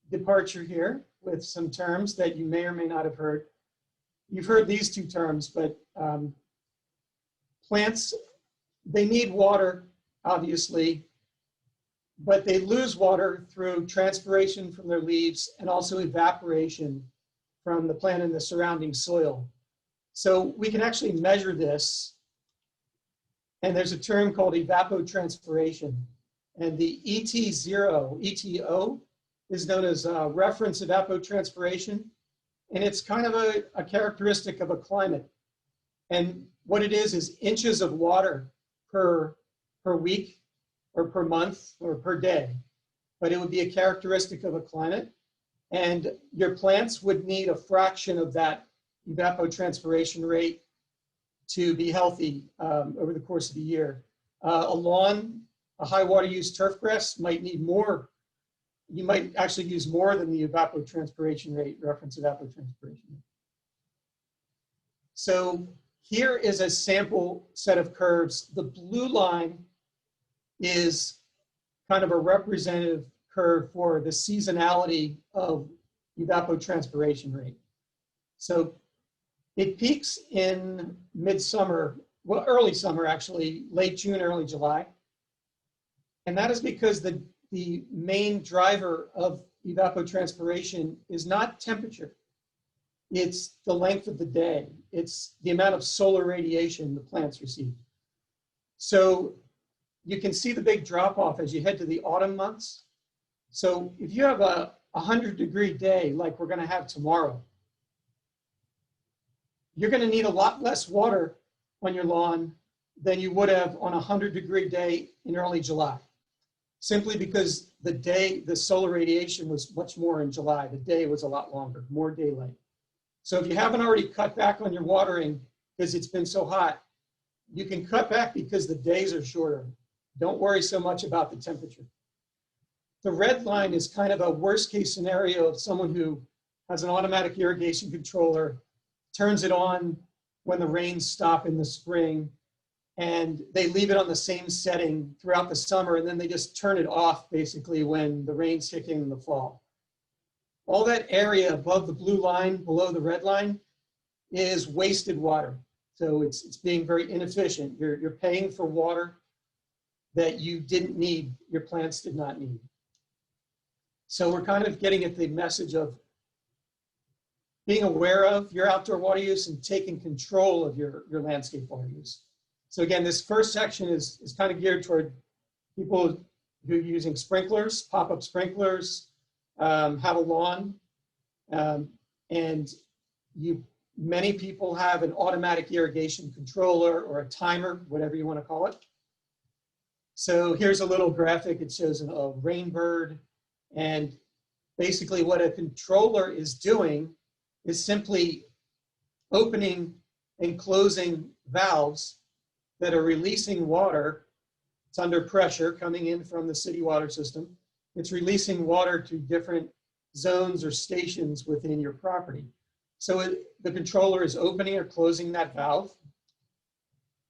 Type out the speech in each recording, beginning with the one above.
departure here with some terms that you may or may not have heard. You've heard these two terms, but plants, they need water, obviously, but they lose water through transpiration from their leaves and also evaporation from the plant and the surrounding soil. So we can actually measure this, and there's a term called evapotranspiration. And the ETO is known as reference evapotranspiration, and it's kind of a characteristic of a climate. And what it is inches of water per week or per month or per day. But it would be a characteristic of a climate, and your plants would need a fraction of that evapotranspiration rate to be healthy over the course of the year. A lawn, a high water use turf grass might need more. You might actually use more than the evapotranspiration rate, reference evapotranspiration rate. So here is a sample set of curves. The blue line is kind of a representative curve for the seasonality of evapotranspiration rate. So it peaks in midsummer, well, early summer actually, late June, early July. And that is because the main driver of evapotranspiration is not temperature. It's the length of the day. It's the amount of solar radiation the plants receive. So you can see the big drop off as you head to the autumn months. So if you have a 100-degree day like we're going to have tomorrow, you're going to need a lot less water on your lawn than you would have on a 100-degree day in early July. Simply because the solar radiation was much more in July. The day was a lot longer, more daylight. So if you haven't already cut back on your watering because it's been so hot, you can cut back because the days are shorter. Don't worry so much about the temperature. The red line is kind of a worst case scenario of someone who has an automatic irrigation controller, turns it on when the rains stop in the spring, and they leave it on the same setting throughout the summer, and then they just turn it off basically when the rains kick in the fall. All that area above the blue line, below the red line, is wasted water. So it's being very inefficient. You're paying for water that you didn't need, your plants did not need. So we're kind of getting at the message of being aware of your outdoor water use and taking control of your landscape water use. So again, this first section is kind of geared toward people who are using sprinklers, pop-up sprinklers, have a lawn, and many people have an automatic irrigation controller or a timer, whatever you want to call it. So here's a little graphic. It shows a rainbird, and basically what a controller is doing is simply opening and closing valves that are releasing water. It's under pressure coming in from the city water system. It's releasing water to different zones or stations within your property. So the controller is opening or closing that valve,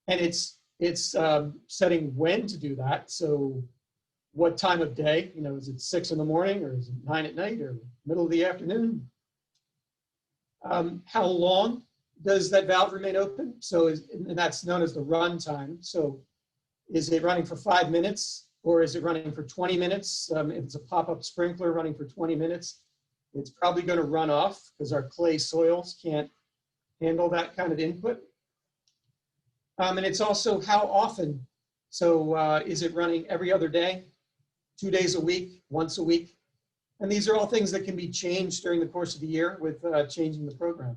and it's setting when to do that. So what time of day, is it 6 in the morning, or is it 9 at night, or middle of the afternoon? How long does that valve remain open? So and that's known as the run time. So is it running for 5 minutes, or is it running for 20 minutes? If it's a pop-up sprinkler running for 20 minutes, it's probably going to run off because our clay soils can't handle that kind of input. And it's also how often. So is it running every other day, 2 days a week, once a week? And these are all things that can be changed during the course of the year with changing the program.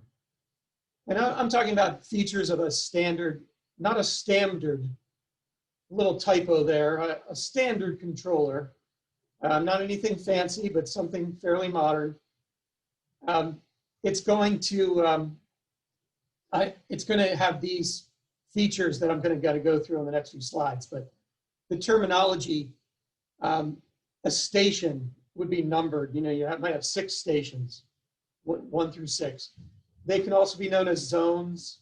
And I'm talking about features of a standard, not a standard, little typo there, a standard controller, not anything fancy, but something fairly modern. It's going to have these features that I'm going to go through on the next few slides, but the terminology, a station would be numbered. You might have 6 stations, 1 through 6. They can also be known as zones,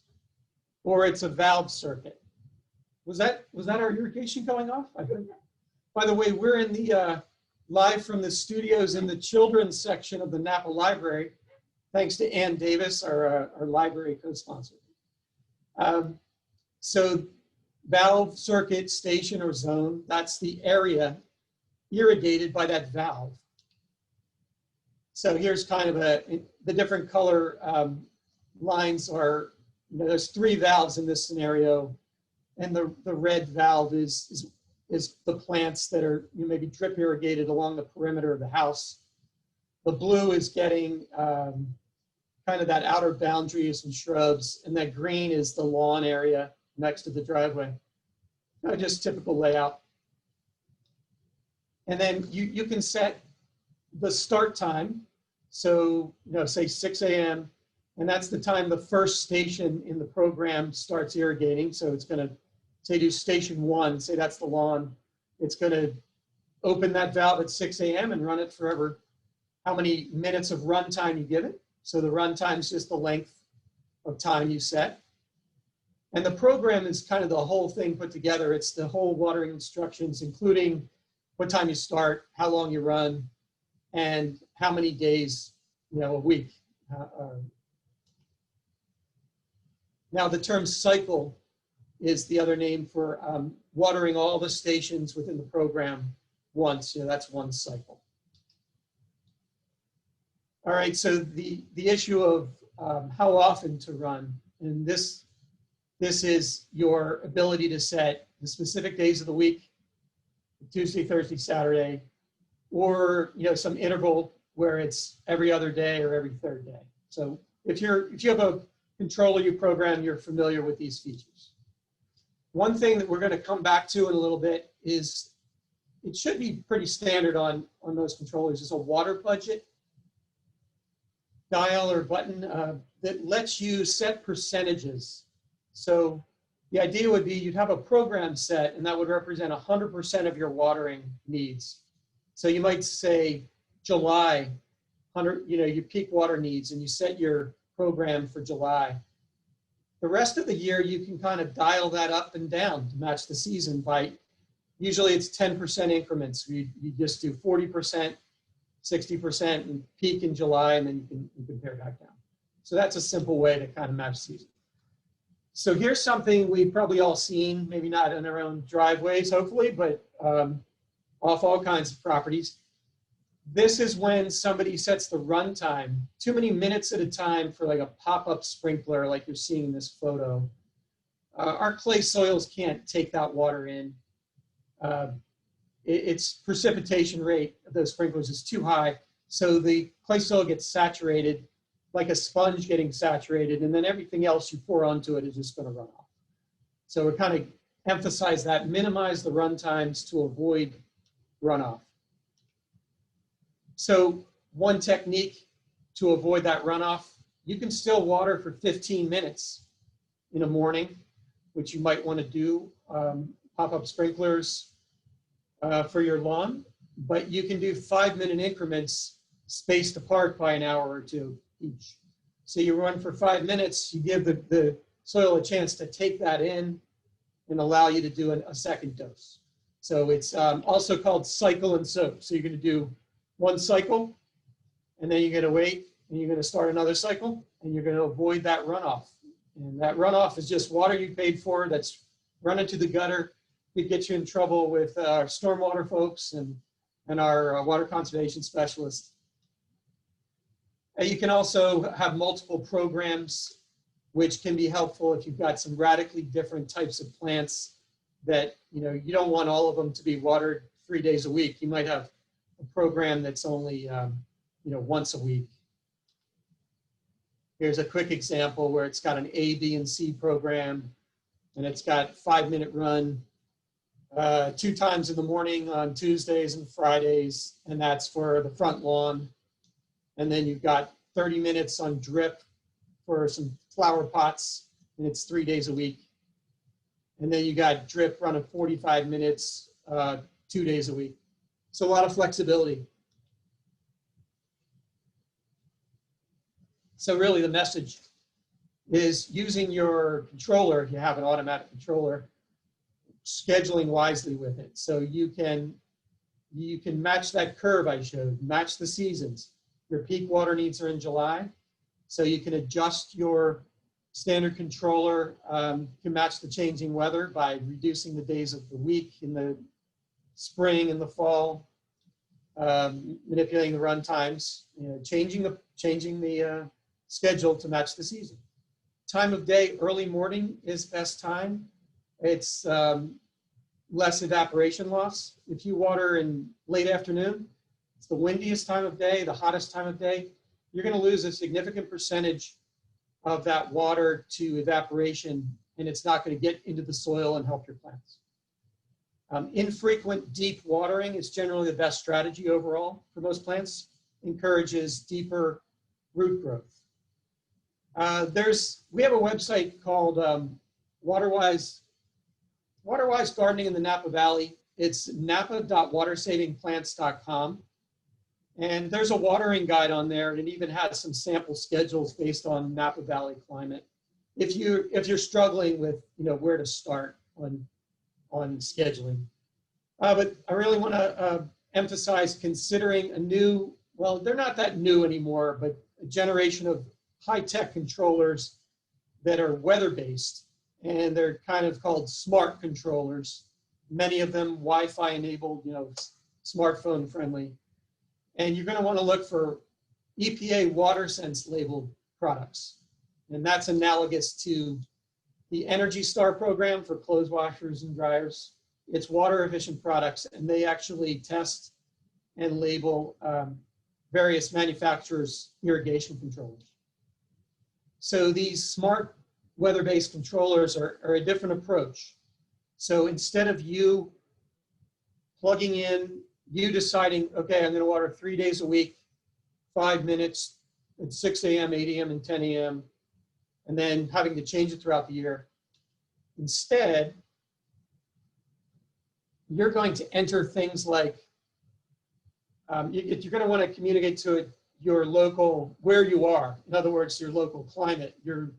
or it's a valve circuit. Was that our irrigation going off? By the way, we're in the live from the studios in the children's section of the Napa Library, thanks to Ann Davis, our library co-sponsor. So valve, circuit, station, or zone, that's the area irrigated by that valve. So here's kind of the different color lines are, there's 3 valves in this scenario, and the red valve is the plants that are maybe drip irrigated along the perimeter of the house. The blue is getting kind of that outer boundaries and shrubs, and that green is the lawn area next to the driveway. Just typical layout. And then you can set the start time. So, say 6 a.m. and that's the time the first station in the program starts irrigating. So it's going to say do station 1, say that's the lawn. It's going to open that valve at 6 a.m. and run it forever. How many minutes of run time you give it. So the run time is just the length of time you set. And the program is kind of the whole thing put together. It's the whole watering instructions, including what time you start, how long you run, and how many days, a week. Now the term cycle is the other name for watering all the stations within the program once. That's one cycle. All right, so the issue of how often to run, and this is your ability to set the specific days of the week, Tuesday, Thursday, Saturday, or some interval where it's every other day or every third day. So if you have a controller you program, you're familiar with these features. One thing that we're going to come back to in a little bit is it should be pretty standard on those controllers is a water budget dial or button that lets you set percentages. So the idea would be you'd have a program set and that would represent 100% of your watering needs. So you might say July, 100, your peak water needs, and you set your program for July. The rest of the year, you can kind of dial that up and down to match the season by, usually it's 10% increments. You just do 40%, 60%, and peak in July, and then you can pare back down. So that's a simple way to kind of match season. So here's something we've probably all seen, maybe not in our own driveways, hopefully, but off all kinds of properties. This is when somebody sets the run time, too many minutes at a time for like a pop-up sprinkler like you're seeing in this photo. Our clay soils can't take that water in. Its precipitation rate of those sprinklers is too high, so the clay soil gets saturated like a sponge getting saturated, and then everything else you pour onto it is just going to run off. So we kind of emphasize that, minimize the run times to avoid runoff. So one technique to avoid that runoff, you can still water for 15 minutes in the morning, which you might want to do, pop-up sprinklers for your lawn, but you can do 5-minute increments spaced apart by an hour or two each. So you run for 5 minutes, you give the soil a chance to take that in and allow you to do a second dose. So it's also called cycle and soak. So you're going to do one cycle, and then you're going to wait, and you're going to start another cycle, and you're going to avoid that runoff. And that runoff is just water you paid for that's running to the gutter. It gets you in trouble with our stormwater folks and our water conservation specialists. And you can also have multiple programs, which can be helpful if you've got some radically different types of plants that you don't want all of them to be watered 3 days a week. You might have a program that's only once a week. Here's a quick example where it's got an A, B, and C program, and it's got 5-minute run 2 times in the morning on Tuesdays and Fridays, and that's for the front lawn. And then you've got 30 minutes on drip for some flower pots, and it's 3 days a week. And then you got drip running 45 minutes 2 days a week. So a lot of flexibility. So really the message is using your controller, if you have an automatic controller, scheduling wisely with it. So you can you can match that curve I showed, match the seasons. Your peak water needs are in July, so you can adjust your standard controller, can match the changing weather by reducing the days of the week in the spring and the fall, manipulating the run times, changing the schedule to match the season. Time of day, early morning is best time. It's less evaporation loss. If you water in late afternoon, it's the windiest time of day, the hottest time of day, you're going to lose a significant percentage of that water to evaporation, and it's not going to get into the soil and help your plants. Infrequent deep watering is generally the best strategy overall for most plants. Encourages deeper root growth. We have a website called WaterWise Gardening in the Napa Valley. It's napa.watersavingplants.com. And there's a watering guide on there, and it even has some sample schedules based on Napa Valley climate. If you're struggling with where to start on scheduling. But I really want to emphasize considering a new, well, they're not that new anymore, but a generation of high-tech controllers that are weather-based, and they're kind of called smart controllers. Many of them Wi-Fi enabled, smartphone friendly. And you're going to want to look for EPA WaterSense labeled products. And that's analogous to the Energy Star program for clothes washers and dryers. It's water efficient products, and they actually test and label various manufacturers' irrigation controllers. So these smart weather-based controllers are a different approach. So instead of you plugging in, you deciding, okay, I'm going to water 3 days a week, 5 minutes at 6 a.m., 8 a.m., and 10 a.m., and then having to change it throughout the year. Instead, you're going to enter things like, you're going to want to communicate to it your local, where you are. In other words, your local climate, your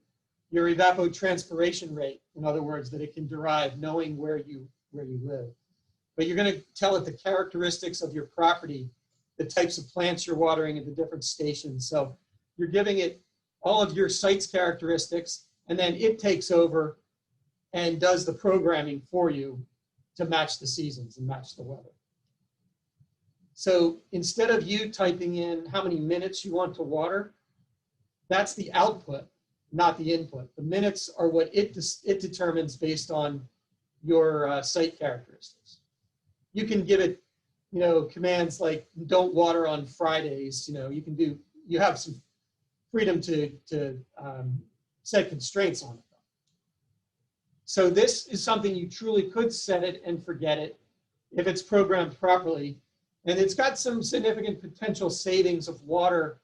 evapotranspiration rate, in other words, that it can derive knowing where you live. But you're going to tell it the characteristics of your property, the types of plants you're watering at the different stations. So you're giving it all of your site's characteristics, and then it takes over and does the programming for you to match the seasons and match the weather. So instead of you typing in how many minutes you want to water, that's the output, not the input. The minutes are what it determines based on your site characteristics. You can give it, commands like don't water on Fridays. You have some freedom to set constraints on it. So this is something you truly could set it and forget it if it's programmed properly. And it's got some significant potential savings of water,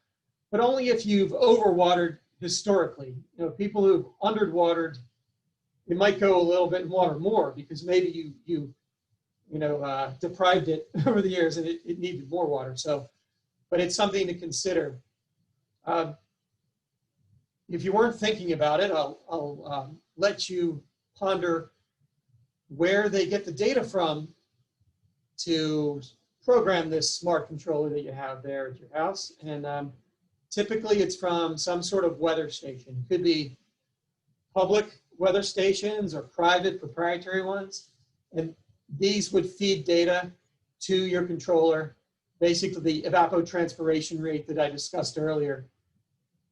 but only if you've overwatered historically. People who've underwatered, it might go a little bit and water more because maybe you deprived it over the years and it needed more water. So, but it's something to consider. If you weren't thinking about it, I'll let you ponder where they get the data from to program this smart controller that you have there at your house. And typically it's from some sort of weather station. It could be public weather stations or private proprietary ones. And these would feed data to your controller, basically the evapotranspiration rate that I discussed earlier.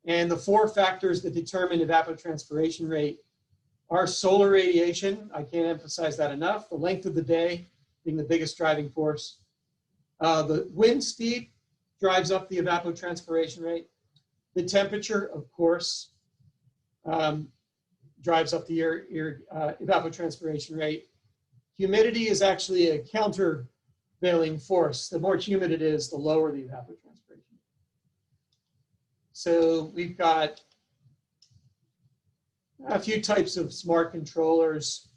And the 4 factors that determine evapotranspiration rate are solar radiation. I can't emphasize that enough. The length of the day being the biggest driving force. The wind speed drives up the evapotranspiration rate. The temperature, of course, drives up the evapotranspiration rate. Humidity is actually a countervailing force. The more humid it is, the lower the evapotranspiration. So we've got a few types of smart controllers.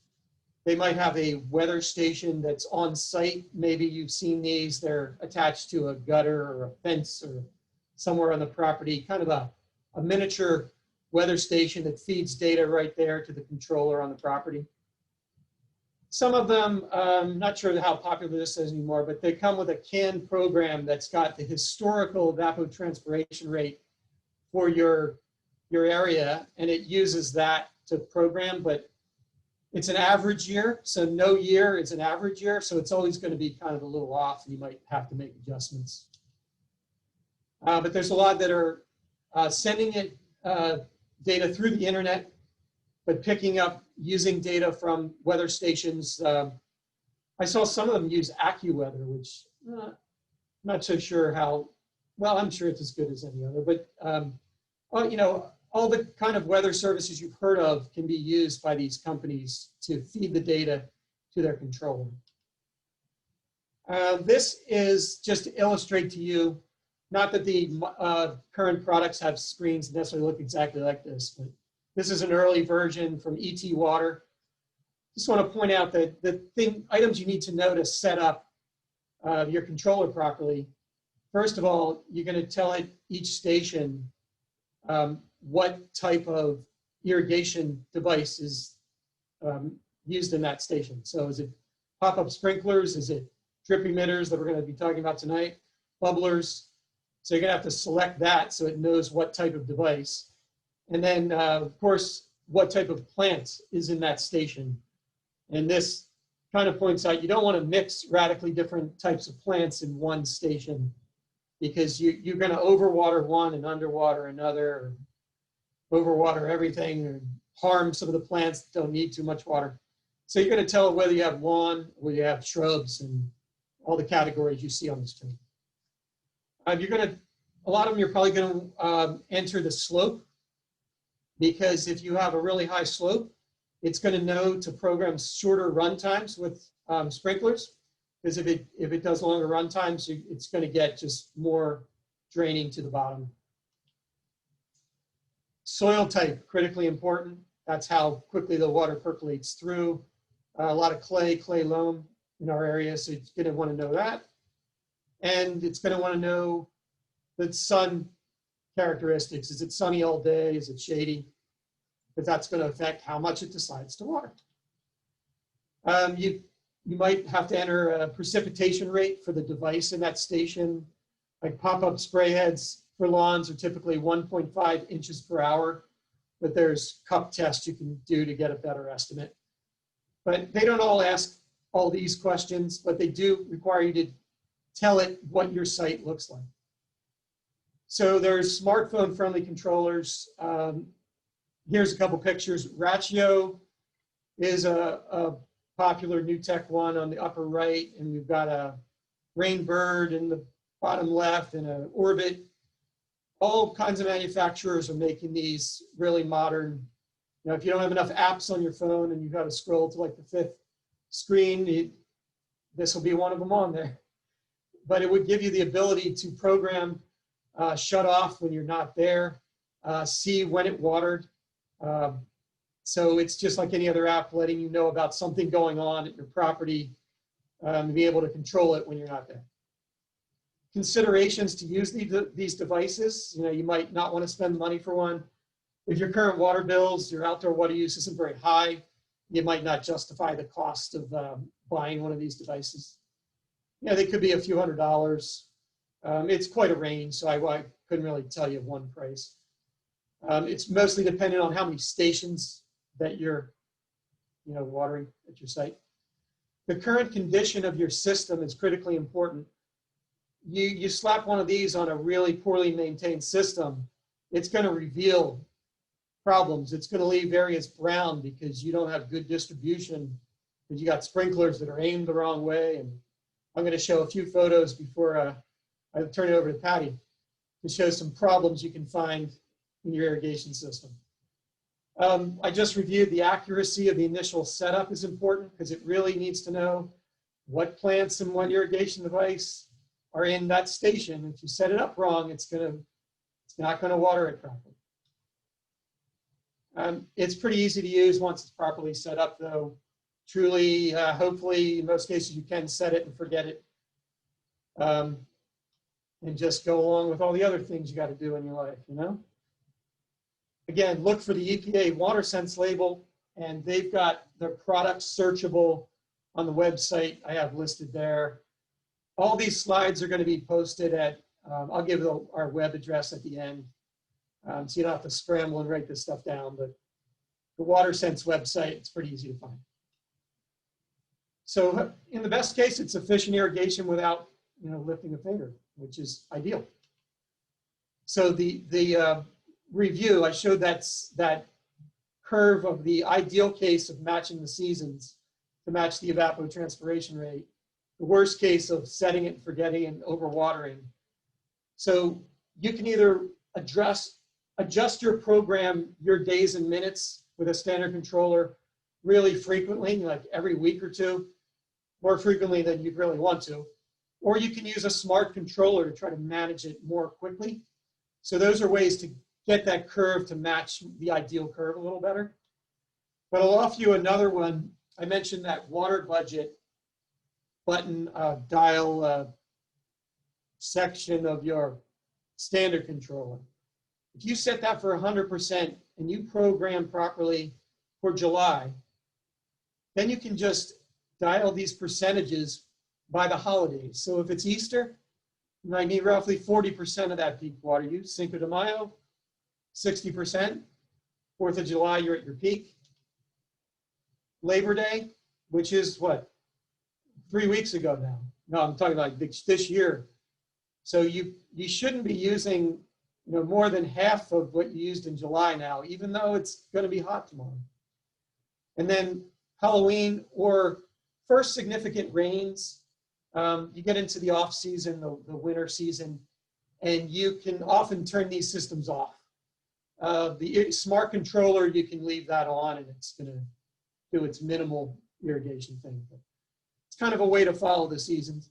They might have a weather station that's on site. Maybe you've seen these. They're attached to a gutter or a fence or somewhere on the property, kind of a miniature weather station that feeds data right there to the controller on the property. Some of them, not sure how popular this is anymore, but they come with a canned program that's got the historical evapotranspiration rate for your area, and it uses that to program, but it's an average year, so no year is an average year, so it's always going to be kind of a little off, and you might have to make adjustments. But there's a lot that are sending it data through the internet, but picking up using data from weather stations. I saw some of them use AccuWeather, which I'm not so sure how, well, I'm sure it's as good as any other, but well, you know, all the kind of weather services you've heard of can be used by these companies to feed the data to their controller. This is just to illustrate to you, not that the current products have screens that necessarily look exactly like this, but this is an early version from ET Water. Just want to point out that the items you need to know to set up your controller properly. First of all, you're going to tell it each station what type of irrigation device is used in that station. So is it pop-up sprinklers? Is it drip emitters that we're going to be talking about tonight? Bubblers? So you're going to have to select that so it knows what type of device. And then, of course, what type of plant is in that station. And this kind of points out you don't want to mix radically different types of plants in one station, because you're going to overwater one and underwater another, or overwater everything, or harm some of the plants that don't need too much water. So you're going to tell it whether you have lawn, whether you have shrubs, and all the categories you see on the screen. You're going to, a lot of them you're probably going to enter the slope, because if you have a really high slope, it's going to know to program shorter run times with sprinklers, because if it does longer run times, it's going to get just more draining to the bottom. Soil type, critically important. That's how quickly the water percolates through. A lot of clay loam in our area, so it's going to want to know that. And it's going to want to know the sun characteristics. Is it sunny all day? Is it shady? Because that's going to affect how much it decides to water. You might have to enter a precipitation rate for the device in that station. Like pop-up spray heads for lawns are typically 1.5 inches per hour, but there's cup tests you can do to get a better estimate. But they don't all ask all these questions, but they do require you to tell it what your site looks like. So there's smartphone-friendly controllers. Here's a couple pictures. Ratio is a popular new tech one on the upper right, and we've got a Rainbird in the bottom left and an Orbit. All kinds of manufacturers are making these really modern. You know, if you don't have enough apps on your phone and you've got to scroll to like the 5th screen, this will be one of them on there. But it would give you the ability to program shut off when you're not there, see when it watered. So it's just like any other app, letting you know about something going on at your property, and be able to control it when you're not there. Considerations to use these devices. You know, you might not want to spend money for one. If your current water bills, your outdoor water use isn't very high, you might not justify the cost of buying one of these devices. Yeah, they could be a few $100s. It's quite a range, so I couldn't really tell you one price. It's mostly dependent on how many stations that you're, watering at your site. The current condition of your system is critically important. You slap one of these on a really poorly maintained system, it's going to reveal problems. It's going to leave areas brown because you don't have good distribution, because you got sprinklers that are aimed the wrong way. And I'm going to show a few photos before I turn it over to Patty to show some problems you can find in your irrigation system. I just reviewed the accuracy of the initial setup is important, because it really needs to know what plants and what irrigation device are in that station. If you set it up wrong, it's not going to water it properly. It's pretty easy to use once it's properly set up, though. Truly, hopefully, in most cases, you can set it and forget it, and just go along with all the other things you got to do in your life, Again, look for the EPA WaterSense label, and they've got their products searchable on the website I have listed there. All these slides are going to be posted at, I'll give our web address at the end. So you don't have to scramble and write this stuff down, but the WaterSense website, it's pretty easy to find. So in the best case, it's efficient irrigation without, lifting a finger, which is ideal. So the review, I showed that curve of the ideal case of matching the seasons to match the evapotranspiration rate, the worst case of setting it and forgetting and overwatering. So you can either adjust your program, your days and minutes with a standard controller really frequently, like every week or two, more frequently than you'd really want to. Or you can use a smart controller to try to manage it more quickly. So those are ways to get that curve to match the ideal curve a little better. But I'll offer you another one. I mentioned that water budget button dial section of your standard controller. If you set that for 100% and you program properly for July, then you can just dial these percentages by the holidays. So if it's Easter, you might need roughly 40% of that peak water use. Cinco de Mayo, 60%. 4th of July, you're at your peak. Labor Day, which is what, 3 weeks ago now. No, I'm talking about this year. So you shouldn't be using more than half of what you used in July now, even though it's going to be hot tomorrow. And then Halloween or first significant rains, you get into the off season, the winter season, and you can often turn these systems off. The smart controller, you can leave that on and it's going to do its minimal irrigation thing. But it's kind of a way to follow the seasons.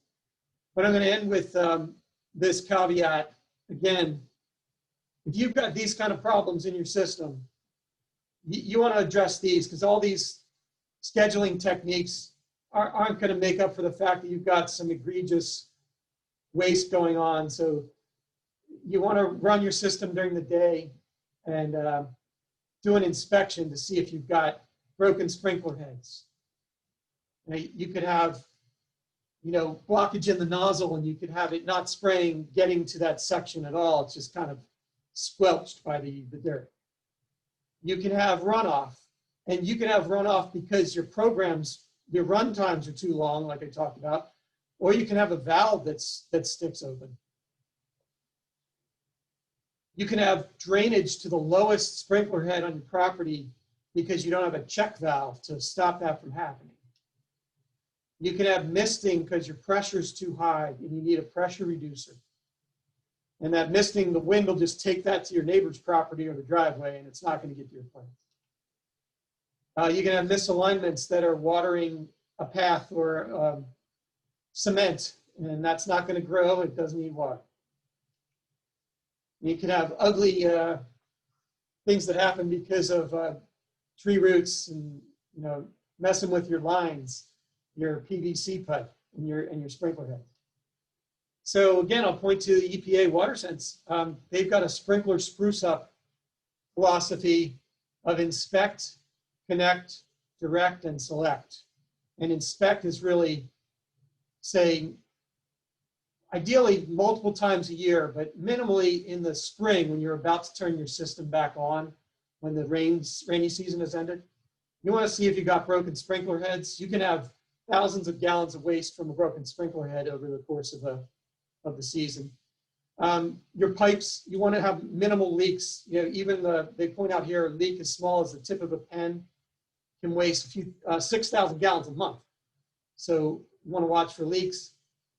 But I'm going to end with this caveat. Again, if you've got these kind of problems in your system, you want to address these, because all these scheduling techniques aren't going to make up for the fact that you've got some egregious waste going on. So you want to run your system during the day and do an inspection to see if you've got broken sprinkler heads. You could have, blockage in the nozzle, and you could have it not spraying, getting to that section at all. It's just kind of squelched by the dirt. You can have runoff, and you can have runoff because your programs, your run times are too long, like I talked about, or you can have a valve that sticks open. You can have drainage to the lowest sprinkler head on your property because you don't have a check valve to stop that from happening. You can have misting because your pressure is too high and you need a pressure reducer. And that misting, the wind will just take that to your neighbor's property or the driveway, and it's not going to get to your plant. You can have misalignments that are watering a path or cement, and that's not going to grow. It doesn't need water. You can have ugly things that happen because of tree roots and messing with your lines, your PVC pipe, and your sprinkler head. So again, I'll point to the EPA WaterSense. They've got a sprinkler spruce up philosophy of inspect, connect, direct, and select. And inspect is really saying, ideally multiple times a year, but minimally in the spring when you're about to turn your system back on, when the rainy season has ended. You want to see if you got broken sprinkler heads. You can have thousands of gallons of waste from a broken sprinkler head over the course of the season. Your pipes, you want to have minimal leaks. Even they point out here, a leak as small as the tip of a pen can waste 6,000 gallons a month. So you want to watch for leaks,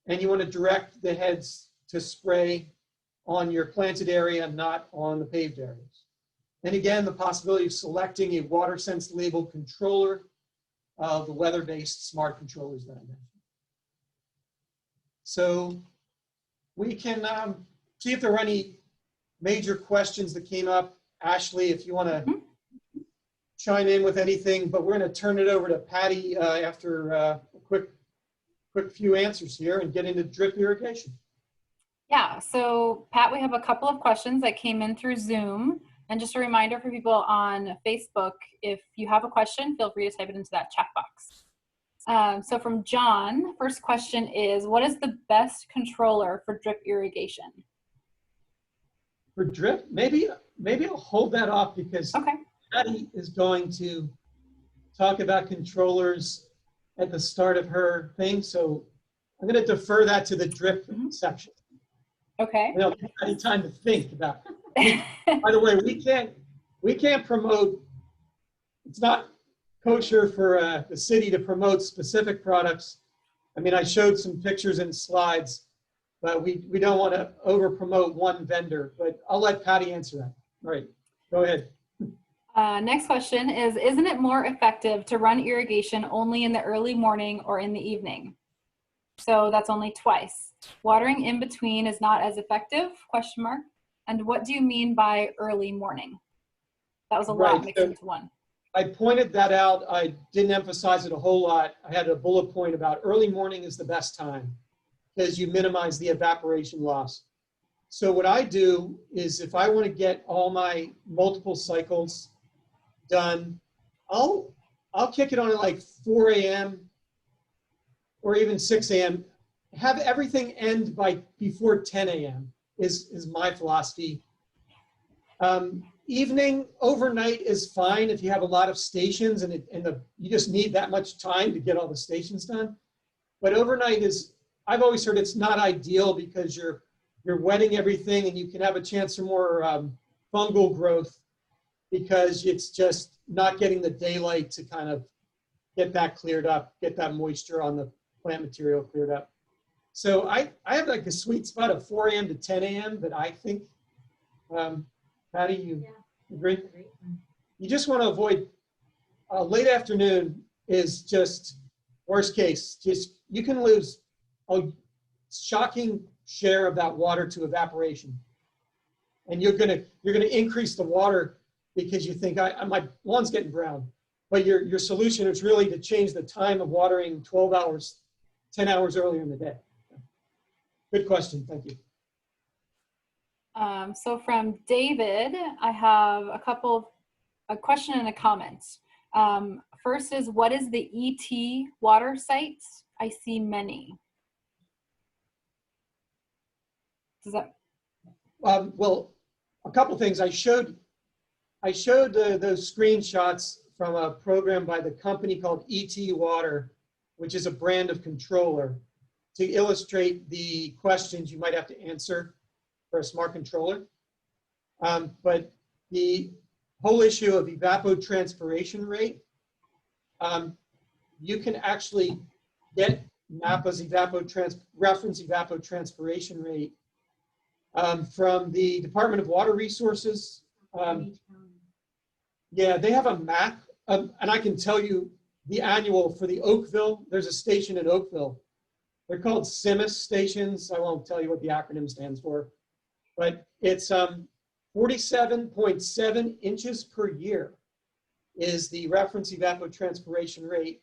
and you want to direct the heads to spray on your planted area, not on the paved areas. And again, the possibility of selecting a WaterSense labeled controller, the weather-based smart controllers that I mentioned. So we can see if there were any major questions that came up. Ashley, if you want to chime in with anything, but we're going to turn it over to Patty after a quick few answers here and get into drip irrigation. Yeah, so Pat, we have a couple of questions that came in through Zoom. And just a reminder for people on Facebook, if you have a question, feel free to type it into that chat box. So from John, first question is, what is the best controller for drip irrigation? For drip, maybe I'll hold that off because Okay. Patty is going to talk about controllers at the start of her thing. So I'm going to defer that to the drip section. Okay. I'll give Patty time to think about it. By the way, we can't promote, it's not kosher for the city to promote specific products. I mean, I showed some pictures and slides, but we don't want to over promote one vendor, but I'll let Patty answer that. All right, go ahead. Next question is, isn't it more effective to run irrigation only in the early morning or in the evening? So that's only twice. Watering in between is not as effective, question mark. And what do you mean by early morning? That was a lot mixed into one. I pointed that out. I didn't emphasize it a whole lot. I had a bullet point about early morning is the best time because you minimize the evaporation loss. So what I do is if I want to get all my multiple cycles done, I'll kick it on at like 4 a.m. or even 6 a.m. Have everything end before 10 a.m. is my philosophy. Evening, overnight is fine if you have a lot of stations and you just need that much time to get all the stations done. But overnight I've always heard it's not ideal because you're wetting everything and you can have a chance for more fungal growth because it's just not getting the daylight to kind of get that cleared up, get that moisture on the plant material cleared up. So I have like a sweet spot of 4 a.m. to 10 a.m. that I think, Patty, you agree? You just want to avoid, late afternoon is just worst case. Just, you can lose a shocking share of that water to evaporation. And you're gonna increase the water because you think my lawn's getting brown. But your solution is really to change the time of watering 12 hours, 10 hours earlier in the day. Good question, thank you. So from David, I have a question and a comment. First is, what is the ET water site? I see many. Does that? Well, a couple things. I showed those screenshots from a program by the company called ET Water, which is a brand of controller, to illustrate the questions you might have to answer for a smart controller. But the whole issue of evapotranspiration rate, you can actually get Napa's reference evapotranspiration rate from the Department of Water Resources. Yeah, they have a map, and I can tell you the annual for the Oakville. There's a station in Oakville. They're called CIMIS stations. I won't tell you what the acronym stands for, but it's 47.7 inches per year is the reference evapotranspiration rate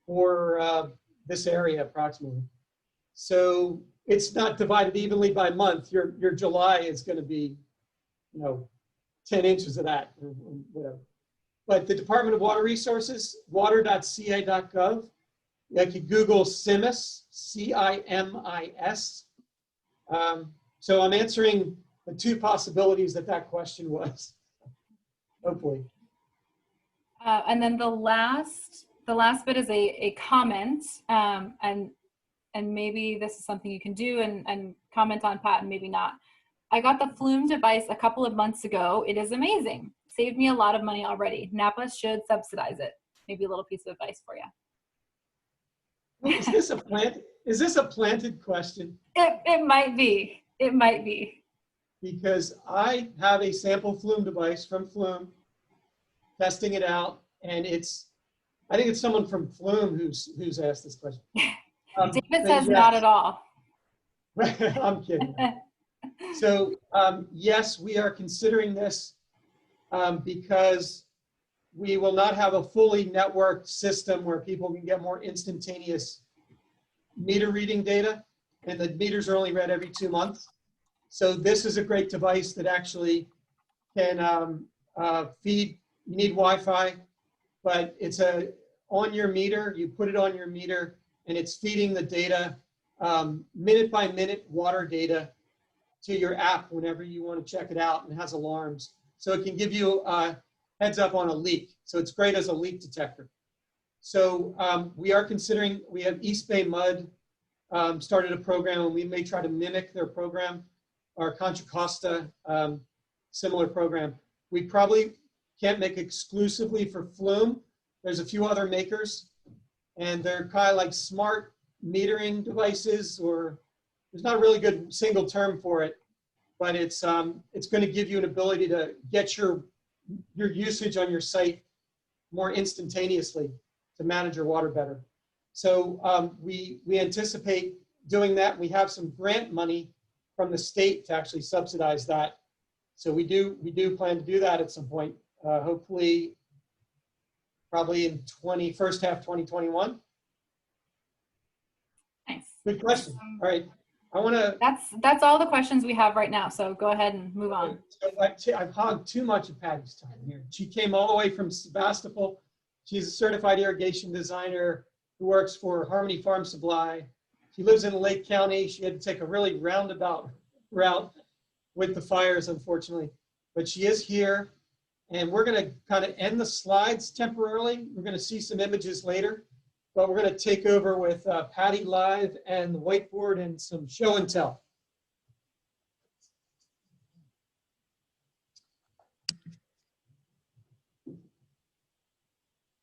for this area approximately. So it's not divided evenly by month. Your July is going to be, 10 inches of that or whatever. But the Department of Water Resources, water.ca.gov, you can Google CIMIS, C-I-M-I-S. So I'm answering the two possibilities that question was, hopefully. And then the last bit is a comment, and maybe this is something you can do and comment on, Pat, and maybe not. I got the Flume device a couple of months ago. It is amazing. Saved me a lot of money already. Napa should subsidize it. Maybe a little piece of advice for you. Is this a planted question? It might be. It might be. Because I have a sample Flume device from Flume, testing it out, and I think it's someone from Flume who's asked this question. David says not at all. I'm kidding. So yes, we are considering this because we will not have a fully networked system where people can get more instantaneous meter reading data, and the meters are only read every 2 months. So this is a great device that actually can feed. You need Wi-Fi, but it's on your meter, you put it on your meter, and it's feeding the data, minute by minute water data to your app whenever you want to check it out, and it has alarms. So it can give you a heads up on a leak. So it's great as a leak detector. So we are considering, we have East Bay Mud started a program, and we may try to mimic their program, our Contra Costa similar program. We probably can't make exclusively for Flume. There's a few other makers, and they're kind of like smart metering devices, or there's not a really good single term for it, but it's going to give you an ability to get your usage on your site more instantaneously to manage your water better. So we anticipate doing that. We have some grant money from the state to actually subsidize that. So we do plan to do that at some point, hopefully probably in first half 2021. Nice. Good question. All right. I want to. That's all the questions we have right now. So go ahead and move on. So I've hogged too much of Patty's time here. She came all the way from Sebastopol. She's a certified irrigation designer who works for Harmony Farm Supply. She lives in Lake County. She had to take a really roundabout route with the fires, unfortunately. But she is here, and we're going to kind of end the slides temporarily. We're going to see some images later, but we're going to take over with Patty live and the whiteboard and some show and tell.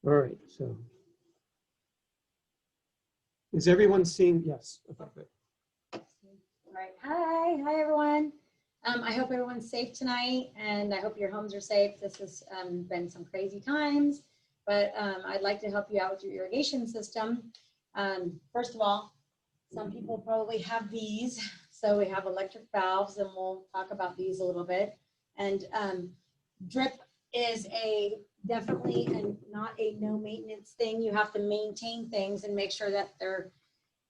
All right, so is everyone seeing? Yes. Okay, good. All right. Hi everyone. I hope everyone's safe tonight, and I hope your homes are safe. This has been some crazy times, but I'd like to help you out with your irrigation system. First of all, some people probably have these. So we have electric valves, and we'll talk about these a little bit. And drip is definitely not a no maintenance thing. You have to maintain things and make sure that there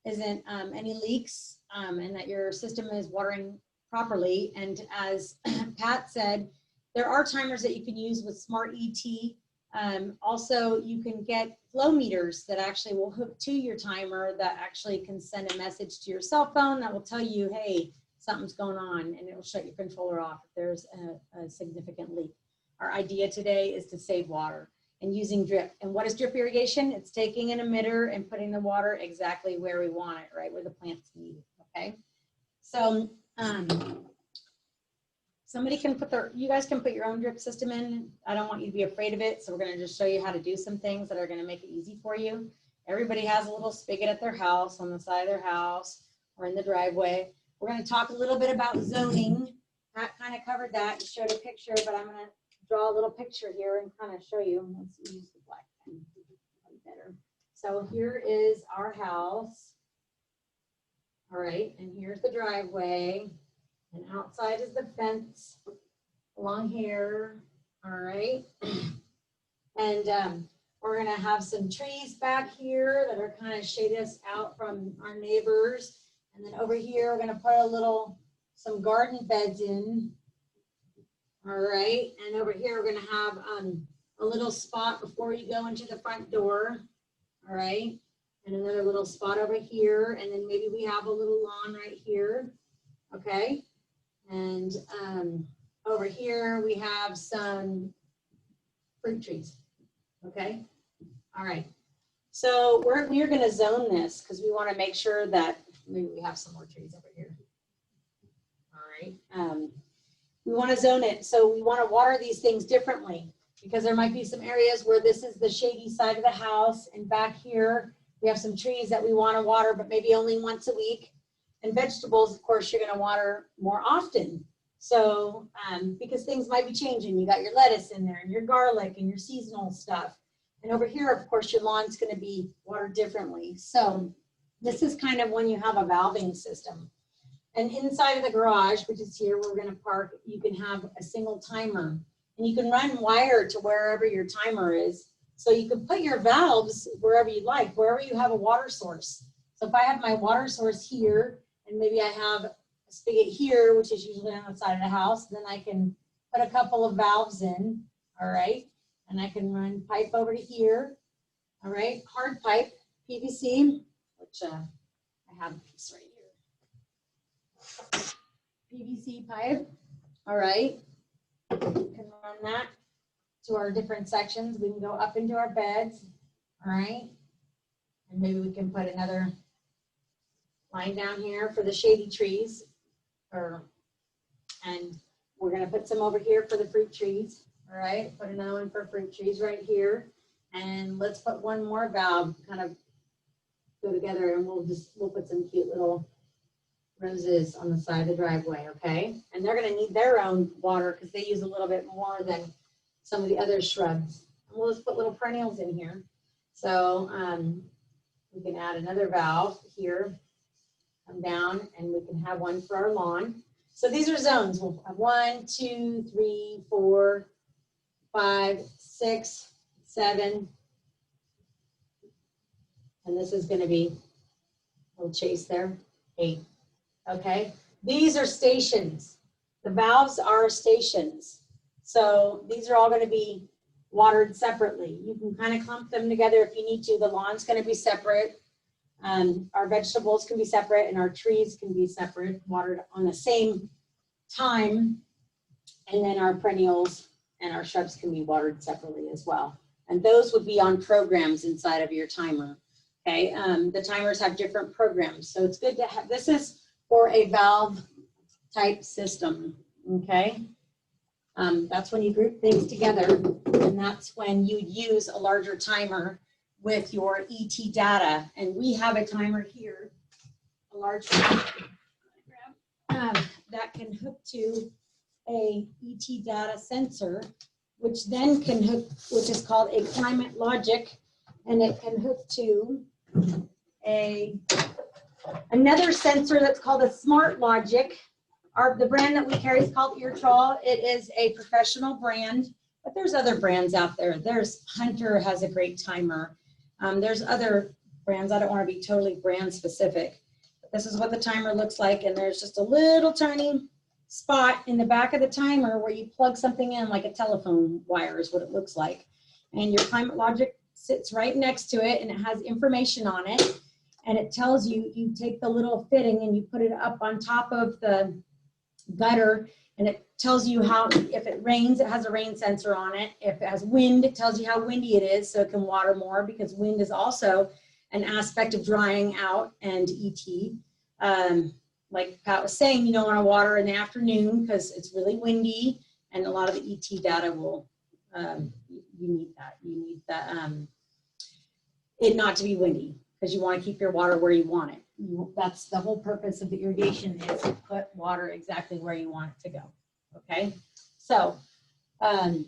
isn't any leaks, and that your system is watering properly. And as Pat said, there are timers that you can use with Smart ET. Also, you can get flow meters that actually will hook to your timer that actually can send a message to your cell phone that will tell you, hey, something's going on, and it will shut your controller off if there's a significant leak. Our idea today is to save water and using drip. And what is drip irrigation? It's taking an emitter and putting the water exactly where we want it, right where the plants need it, okay? So somebody can you guys can put your own drip system in. I don't want you to be afraid of it. So we're gonna just show you how to do some things that are gonna make it easy for you. Everybody has a little spigot at their house, on the side of their house, or in the driveway. We're gonna talk a little bit about zoning. Pat kind of covered that, showed a picture, but I'm gonna draw a little picture here and kind of show you. Let's use the black pen, better. So here is our house. All right, and here's the driveway, and outside is the fence along here. All right, and we're gonna have some trees back here that are kind of shade us out from our neighbors. And then over here, we're gonna put some garden beds in. All right, and over here, we're gonna have a little spot before you go into the front door. All right, and another little spot over here, and then maybe we have a little lawn right here. Okay, and over here, we have some fruit trees. Okay, all right. So we're gonna zone this because we wanna make sure that, maybe we have some more trees over here. All right. We want to zone it. So we want to water these things differently, because there might be some areas where this is the shady side of the house, and back here we have some trees that we want to water, but maybe only once a week. And vegetables, of course, you're going to water more often. So because things might be changing. You got your lettuce in there, and your garlic, and your seasonal stuff. And over here, of course, your lawn's going to be watered differently. So this is kind of when you have a valving system. And inside of the garage, which is here where we're going to park, you can have a single timer, and you can run wire to wherever your timer is. So you can put your valves wherever you like, wherever you have a water source. So if I have my water source here, and maybe I have a spigot here, which is usually on the side of the house, then I can put a couple of valves in, all right? And I can run pipe over to here, All right, hard pipe, PVC, which I have a piece right here. PVC pipe, all right. We can run that to our different sections. We can go up into our beds, all right. And maybe we can put another line down here for the shady trees, and we're gonna put some over here for the fruit trees, all right. Put another one for fruit trees right here. And let's put one more valve kind of go together, and we'll put some cute little roses on the side of the driveway, okay? And they're gonna need their own water because they use a little bit more than some of the other shrubs. And we'll just put little perennials in here. So we can add another valve here, come down, and we can have one for our lawn. So these are zones. We'll have 1, 2, 3, 4, 5, 6, 7, and this is going to be a little chase there, 8. Okay, these are stations. The valves are stations. So these are all going to be watered separately. You can kind of clump them together if you need to. The lawn's going to be separate. Our vegetables can be separate, and our trees can be separate, watered on the same time. And then our perennials and our shrubs can be watered separately as well. And those would be on programs inside of your timer. Okay, the timers have different programs. So it's good to have, this is for a valve type system, okay? That's when you group things together, and that's when you use a larger timer with your ET data. And we have a timer here, a large one, that can hook to a ET data sensor, which then can hook, which is called a climate logic, and it can hook to another sensor that's called a smart logic. The brand that we carry is called Eartrol. It is a professional brand, but there's other brands out there. There's Hunter has a great timer. There's other brands. I don't want to be totally brand specific, but this is what the timer looks like. And there's just a little tiny spot in the back of the timer where you plug something in, like a telephone wire is what it looks like. And your climate logic sits right next to it, and it has information on it. And it tells you, you take the little fitting and you put it up on top of the gutter, and it tells you how, if it rains, it has a rain sensor on it. If it has wind, it tells you how windy it is, so it can water more, because wind is also an aspect of drying out and ET. Like Pat was saying, you don't want to water in the afternoon because it's really windy, and a lot of the ET data will, you need that. You need that, it not to be windy, because you want to keep your water where you want it. That's the whole purpose of the irrigation, is to put water exactly where you want it to go. Okay, so I'm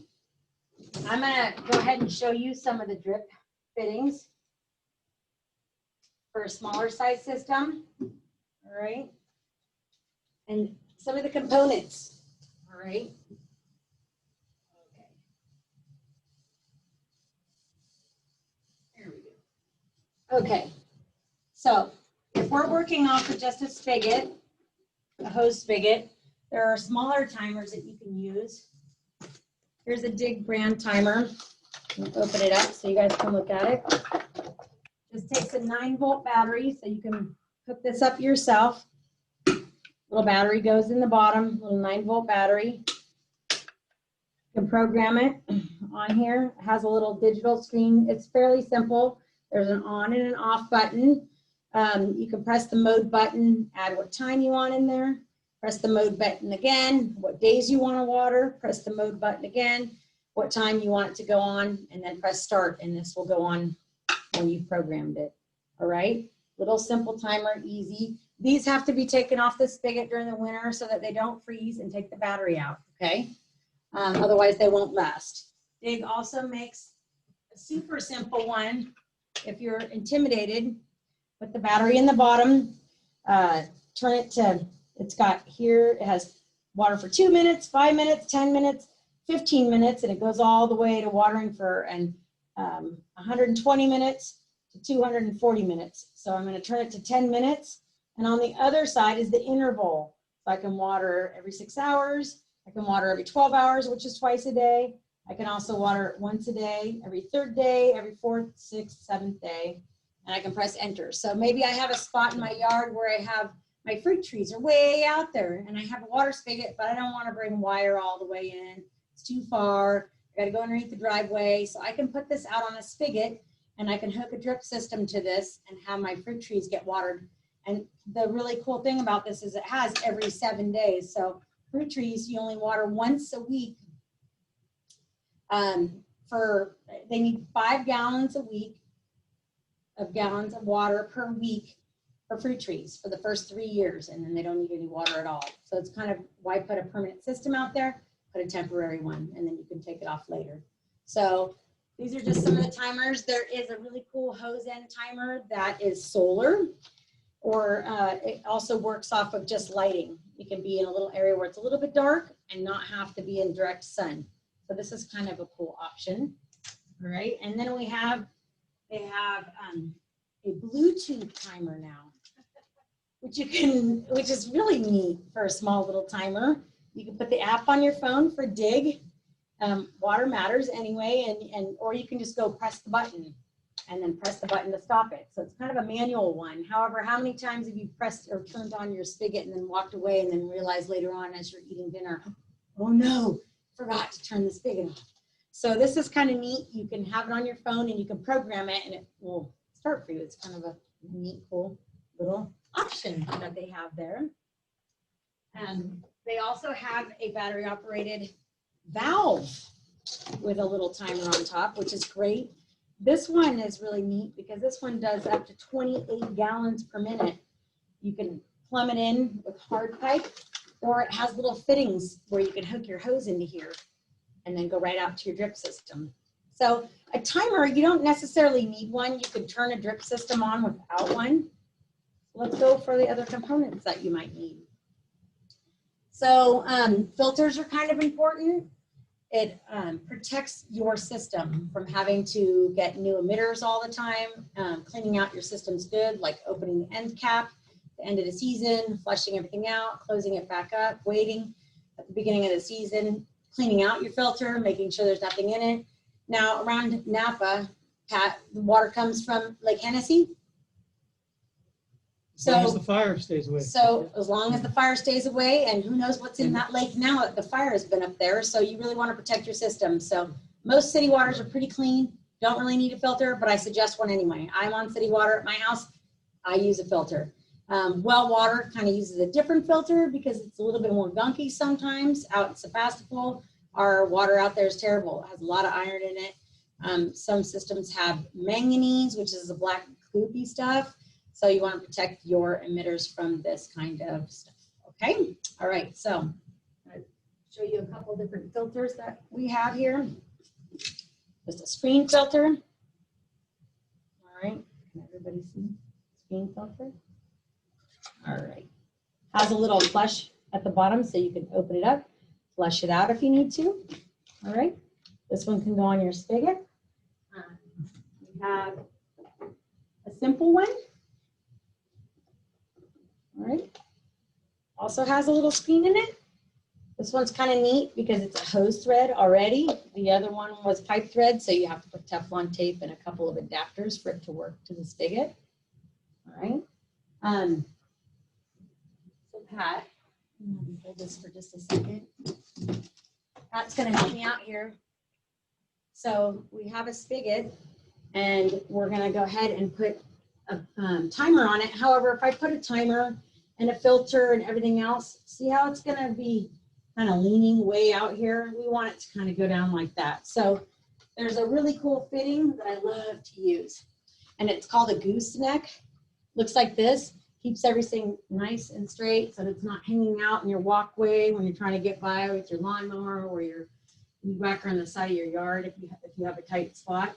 gonna go ahead and show you some of the drip fittings for a smaller size system. All right, and some of the components. All right. Okay. There we go. Okay, so if we're working off of just a spigot, a hose spigot, there are smaller timers that you can use. Here's a Dig brand timer. I'll open it up so you guys can look at it. This takes a 9-volt battery, so you can hook this up yourself. Little battery goes in the bottom, little 9-volt battery. You can program it on here. It has a little digital screen. It's fairly simple. There's an on and an off button. You can press the mode button, add what time you want in there. Press the mode button again, what days you want to water. Press the mode button again, what time you want it to go on, and then press start, and this will go on when you've programmed it. All right, little simple timer, easy. These have to be taken off the spigot during the winter so that they don't freeze and take the battery out, okay? Otherwise they won't last. Dig also makes a super simple one. If you're intimidated, put the battery in the bottom, turn it to, it's got here, it has water for 2 minutes, 5 minutes, 10 minutes, 15 minutes, and it goes all the way to watering for 120 minutes to 240 minutes. So I'm going to turn it to 10 minutes. And on the other side is the interval. So I can water every 6 hours. I can water every 12 hours, which is twice a day. I can also water it once a day, every third day, every fourth, sixth, seventh day, and I can press enter. So maybe I have a spot in my yard where I have my fruit trees are way out there and I have a water spigot, but I don't want to bring wire all the way in. It's too far. I got to go underneath the driveway. So I can put this out on a spigot and I can hook a drip system to this and have my fruit trees get watered. And the really cool thing about this is it has every 7 days. So fruit trees, you only water once a week. They need 5 gallons a week of gallons of water per week for fruit trees for the first 3 years, and then they don't need any water at all. So it's kind of why put a permanent system out there, put a temporary one, and then you can take it off later. So these are just some of the timers. There is a really cool hose end timer that is solar, or it also works off of just lighting. You can be in a little area where it's a little bit dark and not have to be in direct sun. So this is kind of a cool option. All right, and then they have a Bluetooth timer now, which is really neat for a small little timer. You can put the app on your phone for dig. Water matters anyway, or you can just go press the button and then press the button to stop it. So it's kind of a manual one. However, how many times have you pressed or turned on your spigot and then walked away and then realized later on as you're eating dinner, oh no, forgot to turn the spigot off. So this is kind of neat. You can have it on your phone and you can program it and it will start for you. It's kind of a neat, cool little option that they have there. They also have a battery operated valve with a little timer on top, which is great. This one is really neat because this one does up to 28 gallons per minute. You can plumb it in with hard pipe, or it has little fittings where you can hook your hose into here and then go right out to your drip system. So a timer, you don't necessarily need one. You could turn a drip system on without one. Let's go for the other components that you might need. So filters are kind of important. It protects your system from having to get new emitters all the time. Cleaning out your system's good, like opening the end cap, the end of the season, flushing everything out, closing it back up, waiting at the beginning of the season, cleaning out your filter, making sure there's nothing in it. Now around Napa, Pat, the water comes from Lake Hennessy. As long as the fire stays away. So as long as the fire stays away, and who knows what's in that lake now that the fire has been up there. So you really want to protect your system. So most city waters are pretty clean. Don't really need a filter, but I suggest one anyway. I'm on city water at my house. I use a filter. Well water kind of uses a different filter because it's a little bit more gunky sometimes. Out in Sebastopol, our water out there is terrible. It has a lot of iron in it. Some systems have manganese, which is the black gloopy stuff. So you want to protect your emitters from this kind of stuff. Okay. All right. So I'll show you a couple different filters that we have here. Just a screen filter. All right. Can everybody see screen filter? All right. Has a little flush at the bottom so you can open it up, flush it out if you need to. All right. This one can go on your spigot. We have a simple one. All right. Also has a little screen in it. This one's kind of neat because it's a hose thread already. The other one was pipe thread, so you have to put Teflon tape and a couple of adapters for it to work to the spigot. All right. So Pat, let me hold this for just a second. Pat's going to help me out here. So we have a spigot, and we're going to go ahead and put a timer on it. However, if I put a timer and a filter and everything else, see how it's going to be kind of leaning way out here? We want it to kind of go down like that. So there's a really cool fitting that I love to use, and it's called a gooseneck. Looks like this. Keeps everything nice and straight so that it's not hanging out in your walkway when you're trying to get by with your lawnmower or your weed whacker on the side of your yard if you have a tight spot.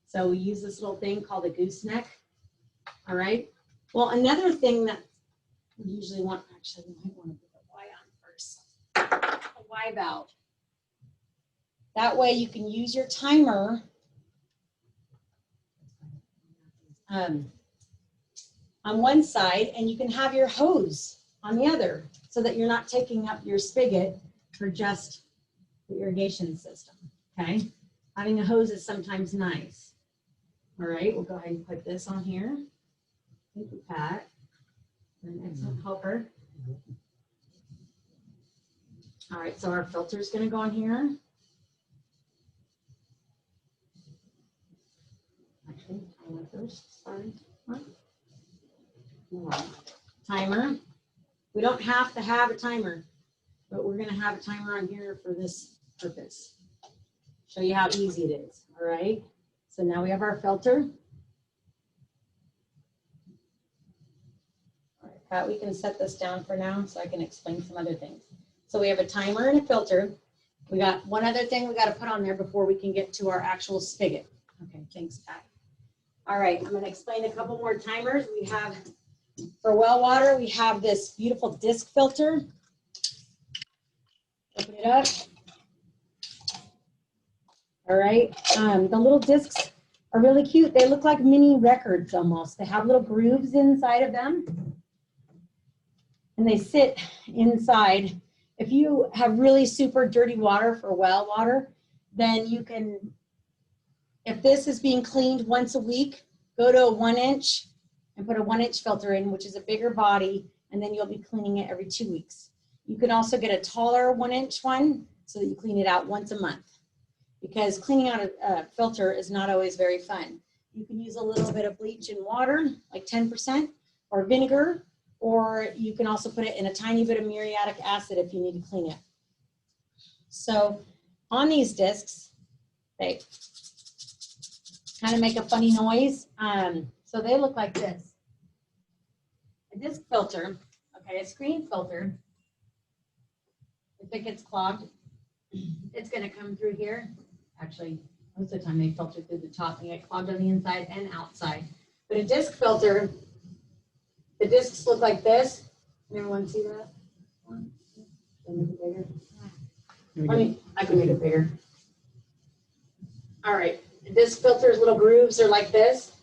So we use this little thing called a gooseneck. All right. Well, another thing that we usually want, actually, we might want to put the Y on first. A Y valve. That way you can use your timer on one side, and you can have your hose on the other so that you're not taking up your spigot for just the irrigation system. Okay, having a hose is sometimes nice. All right, we'll go ahead and put this on here. Thank you, Pat. An excellent helper. All right, so our filter is going to go on here. Actually, timer first. Sorry. Timer. We don't have to have a timer, but we're going to have a timer on here for this purpose. Show you how easy it is. All right. So now we have our filter. All right, Pat, we can set this down for now so I can explain some other things. So we have a timer and a filter. We got one other thing we got to put on there before we can get to our actual spigot. Okay, thanks, Pat. All right, I'm going to explain a couple more timers. We have, for well water, we have this beautiful disc filter. Open it up. All right, the little discs are really cute. They look like mini records almost. They have little grooves inside of them. And they sit inside. If you have really super dirty water for well water, then you can, if this is being cleaned once a week, go to a 1-inch and put a 1-inch filter in, which is a bigger body, and then you'll be cleaning it every 2 weeks. You can also get a taller 1-inch one so that you clean it out once a month, because cleaning out a filter is not always very fun. You can use a little bit of bleach and water, like 10%, or vinegar, or you can also put it in a tiny bit of muriatic acid if you need to clean it. So on these discs, they kind of make a funny noise. So they look like this. A disc filter, okay, a screen filter, if it gets clogged, it's gonna come through here. Actually, most of the time they filter through the top and get clogged on the inside and outside. But a disc filter, the discs look like this. Can everyone see that? Can I make it bigger? I can make it bigger. All right, the disc filter's little grooves are like this.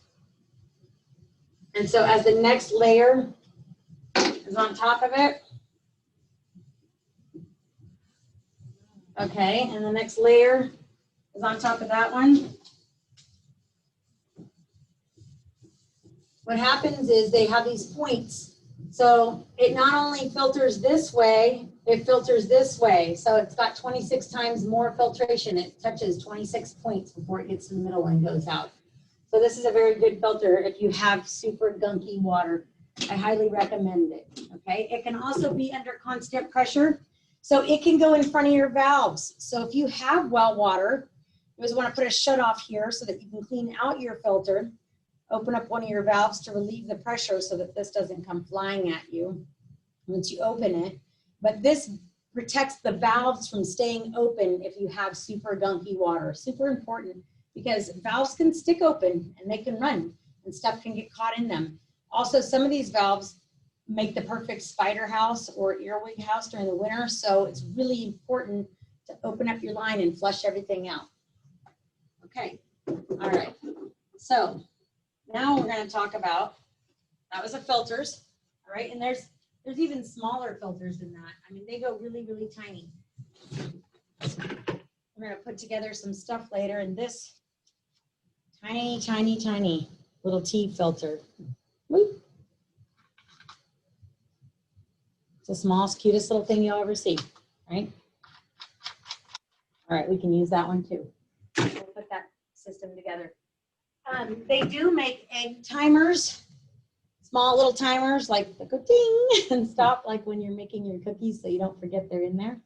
And so as the next layer is on top of it, okay, and the next layer is on top of that one. What happens is they have these points. So it not only filters this way, it filters this way. So it's got 26 times more filtration. It touches 26 points before it gets to the middle and goes out. So this is a very good filter if you have super gunky water. I highly recommend it, okay? It can also be under constant pressure. So it can go in front of your valves. So if you have well water, you always want to put a shut off here so that you can clean out your filter, open up one of your valves to relieve the pressure so that this doesn't come flying at you once you open it. But this protects the valves from staying open if you have super gunky water. Super important, because valves can stick open and they can run and stuff can get caught in them. Also, some of these valves make the perfect spider house or earwig house during the winter. So it's really important to open up your line and flush everything out. Okay, all right. So now we're going to talk about, that was the filters, all right? And there's even smaller filters than that. I mean, they go really, really tiny. We're going to put together some stuff later, and this tiny, tiny, tiny little tea filter. Whoop. It's the smallest, cutest little thing you'll ever see, right? All right, we can use that one too. We'll put that system together. They do make egg timers, small little timers like the go ding and stop, like when you're making your cookies so you don't forget they're in there.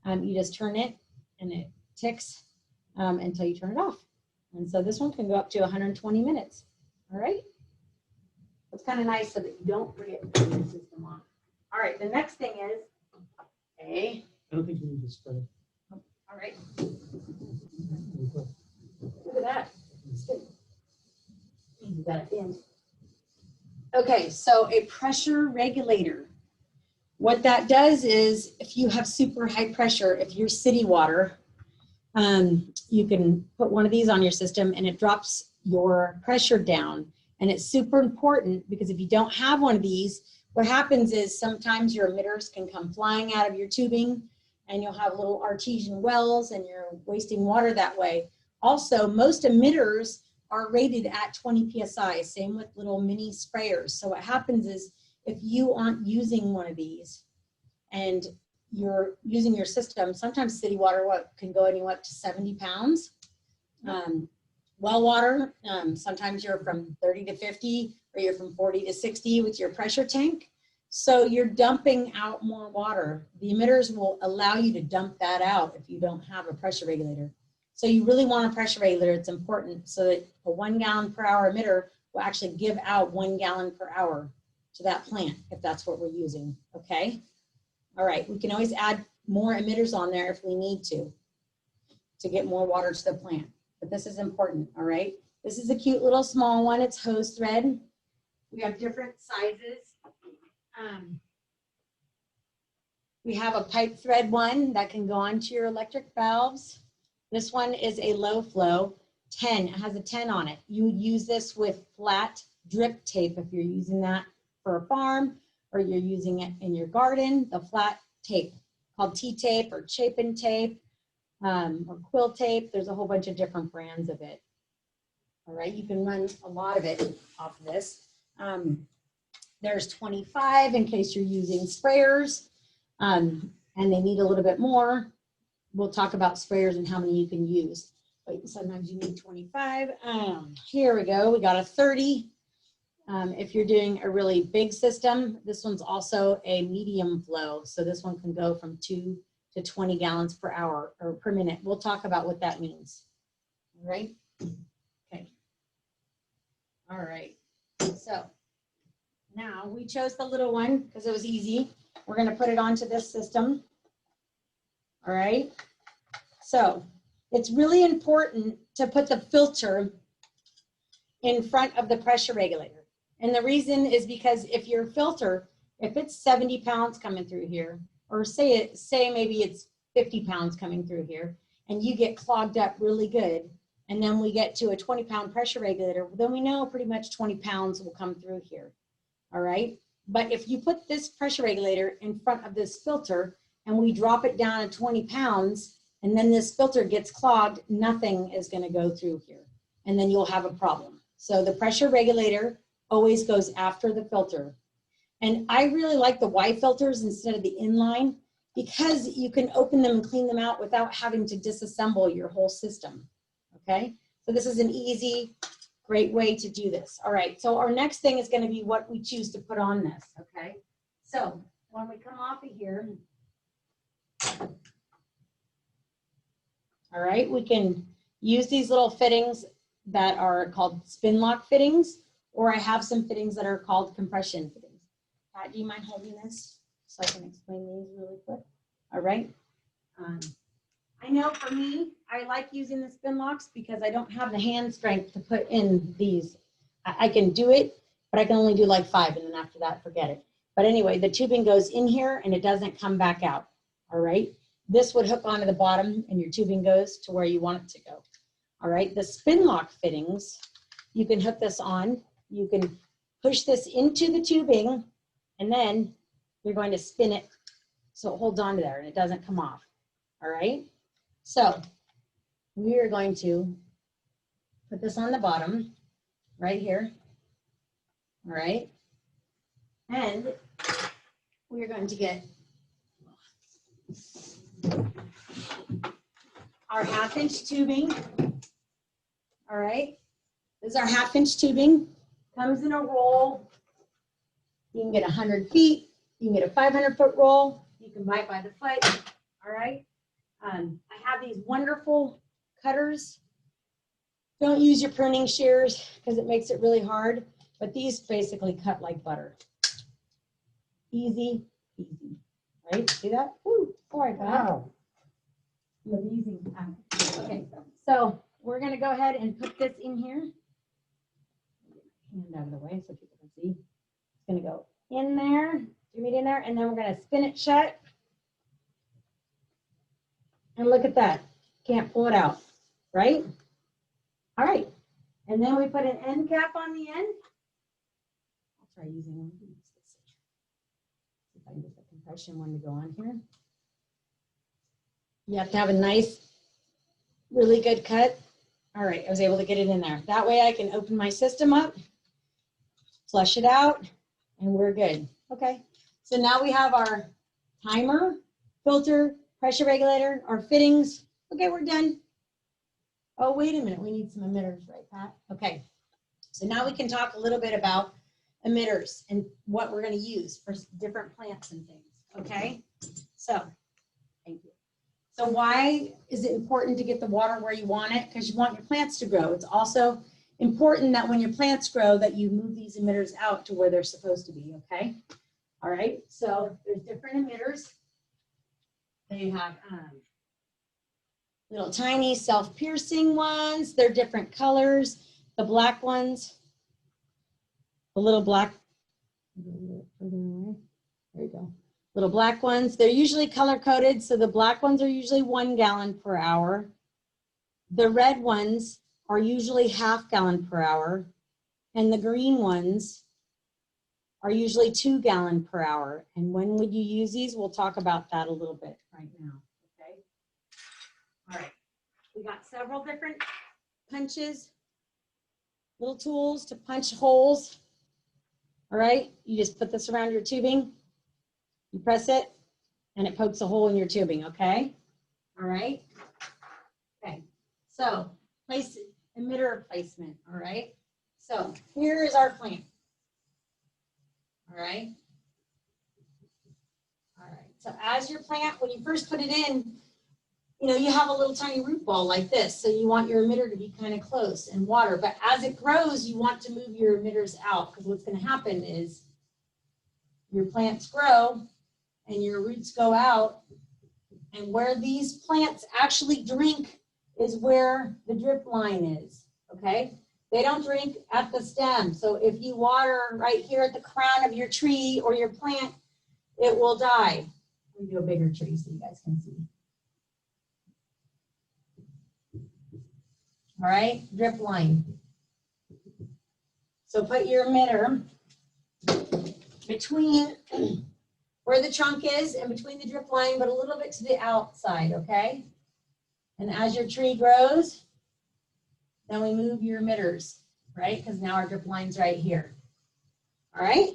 You just turn it and it ticks until you turn it off. And so this one can go up to 120 minutes. All right. It's kind of nice so that you don't forget to turn the system on. All right, the next thing is, okay. I don't think you need to spread it. All right. Look at that. You got it in. Okay, so a pressure regulator. What that does is, if you have super high pressure, if you're city water, you can put one of these on your system and it drops your pressure down. And it's super important because if you don't have one of these, what happens is sometimes your emitters can come flying out of your tubing. and you'll have little artesian wells and you're wasting water that way. Also, most emitters are rated at 20 PSI, same with little mini sprayers. So what happens is if you aren't using one of these and you're using your system, sometimes city water can go anywhere up to 70 pounds. Well water, sometimes you're from 30 to 50 or you're from 40 to 60 with your pressure tank. So you're dumping out more water. The emitters will allow you to dump that out if you don't have a pressure regulator. So you really want a pressure regulator. It's important so that a 1 gallon per hour emitter will actually give out 1 gallon per hour to that plant if that's what we're using, okay? All right, we can always add more emitters on there if we need to get more water to the plant. But this is important, all right? This is a cute little small one. It's hose thread. We have different sizes. We have a pipe thread one that can go onto your electric valves. This one is a low flow 10. It has a 10 on it. You would use this with flat drip tape if you're using that for a farm or you're using it in your garden. The flat tape called T-tape or Chapin tape or quill tape. There's a whole bunch of different brands of it. All right, you can run a lot of it off of this. There's 25 in case you're using sprayers and they need a little bit more. We'll talk about sprayers and how many you can use, but sometimes you need 25. Here we go, we got a 30. If you're doing a really big system, this one's also a medium flow. So this one can go from 2 to 20 gallons per hour or per minute. We'll talk about what that means. All right, okay. All right, so now we chose the little one because it was easy. We're gonna put it onto this system. All right, so it's really important to put the filter in front of the pressure regulator. And the reason is because if your filter, if it's 70 pounds coming through here, or say maybe it's 50 pounds coming through here, and you get clogged up really good, and then we get to a 20-pound pressure regulator, then we know pretty much 20 pounds will come through here. All right, but if you put this pressure regulator in front of this filter and we drop it down to 20 pounds and then this filter gets clogged, nothing is going to go through here and then you'll have a problem. So the pressure regulator always goes after the filter. And I really like the Y filters instead of the inline because you can open them and clean them out without having to disassemble your whole system. Okay, so this is an easy, great way to do this. All right, so our next thing is going to be what we choose to put on this, okay? So when we come off of here, all right, we can use these little fittings that are called spin lock fittings, or I have some fittings that are called compression fittings. Pat, do you mind holding this so I can explain these really quick? All right. I know for me, I like using the spin locks because I don't have the hand strength to put in these. I can do it, but I can only do like 5 and then after that, forget it. But anyway, the tubing goes in here and it doesn't come back out, all right? This would hook onto the bottom and your tubing goes to where you want it to go, all right? The spin lock fittings, you can hook this on, you can push this into the tubing and then you're going to spin it so it holds on to there and it doesn't come off, all right? So we are going to put this on the bottom right here, all right? And we're going to get our 1/2-inch tubing, all right? This is our 1/2-inch tubing, comes in a roll. You can get 100 feet, you can get a 500-foot roll, you can buy it by the foot, all right? I have these wonderful cutters. Don't use your pruning shears because it makes it really hard, but these basically cut like butter. Easy, easy, right? See that? Woo, oh my God. Easy. Okay, so we're gonna go ahead and put this in here. Hand out of the way so people can see. It's gonna go in there, jimmy in there, and then we're gonna spin it shut. And look at that, can't pull it out, right? All right, and then we put an end cap on the end. I'll try using one. See if I can get the compression one to go on here. You have to have a nice, really good cut. All right, I was able to get it in there. That way I can open my system up, flush it out, and we're good. Okay, so now we have our timer, filter, pressure regulator, our fittings. Okay, we're done. Oh, wait a minute, we need some emitters, right, Pat? Okay, so now we can talk a little bit about emitters and what we're gonna use for different plants and things, okay? So, thank you. So why is it important to get the water where you want it? Because you want your plants to grow. It's also important that when your plants grow that you move these emitters out to where they're supposed to be, okay? All right, so there's different emitters. They have little tiny self-piercing ones. They're different colors. The black ones, the little black, there you go. Little black ones, they're usually color coded. So the black ones are usually 1 gallon per hour. The red ones are usually ½ gallon per hour. And the green ones are usually 2 gallon per hour. And when would you use these? We'll talk about that a little bit right now, okay? All right, we got several different punches, little tools to punch holes. All right, you just put this around your tubing, you press it, and it pokes a hole in your tubing, okay? All right, okay, so place emitter placement, all right? So here is our plant, all right? All right, so as your plant, when you first put it in, you know, you have a little tiny root ball like this, so you want your emitter to be kind of close and water, but as it grows, you want to move your emitters out, because what's going to happen is your plants grow and your roots go out, and where these plants actually drink is where the drip line is, okay? They don't drink at the stem, so if you water right here at the crown of your tree or your plant, it will die. Let me do a bigger tree so you guys can see. All right, drip line. So put your emitter between where the trunk is and between the drip line, but a little bit to the outside, okay? And as your tree grows, then we move your emitters, right? Because now our drip line's right here. All right?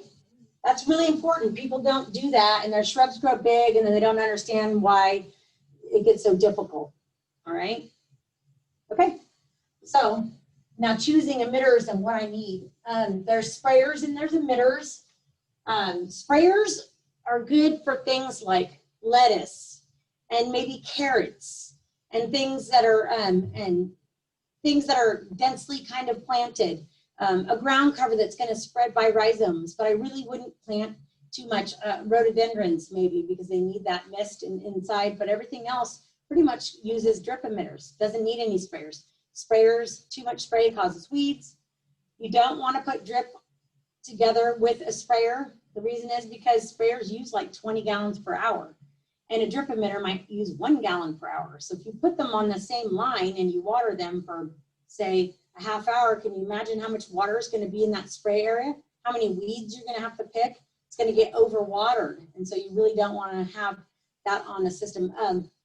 That's really important. People don't do that, and their shrubs grow big, and then they don't understand why it gets so difficult. All right? Okay. So now choosing emitters and what I need. There's sprayers and there's emitters. Sprayers are good for things like lettuce and maybe carrots and things that are densely kind of planted. A ground cover that's going to spread by rhizomes, but I really wouldn't plant too much rhododendrons maybe because they need that mist inside, but everything else pretty much uses drip emitters. Doesn't need any sprayers. Sprayers, too much spray causes weeds. You don't want to put drip together with a sprayer. The reason is because sprayers use like 20 gallons per hour and a drip emitter might use 1 gallon per hour. So if you put them on the same line and you water them for say a ½ hour, can you imagine how much water is going to be in that spray area? How many weeds you're going to have to pick? It's going to get overwatered. And so you really don't want to have that on the system.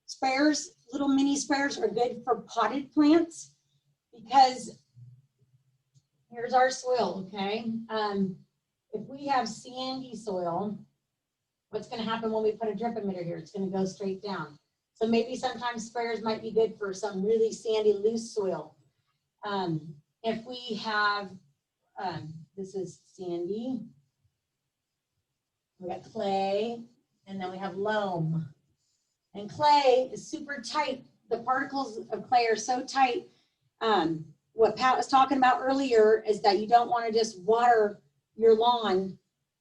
Sprayers, little mini sprayers are good for potted plants because here's our soil, okay? If we have sandy soil, what's going to happen when we put a drip emitter here? It's going to go straight down. So maybe sometimes sprayers might be good for some really sandy, loose soil. If we have, this is sandy, we got clay, and then we have loam. And clay is super tight. The particles of clay are so tight. What Pat was talking about earlier is that you don't want to just water your lawn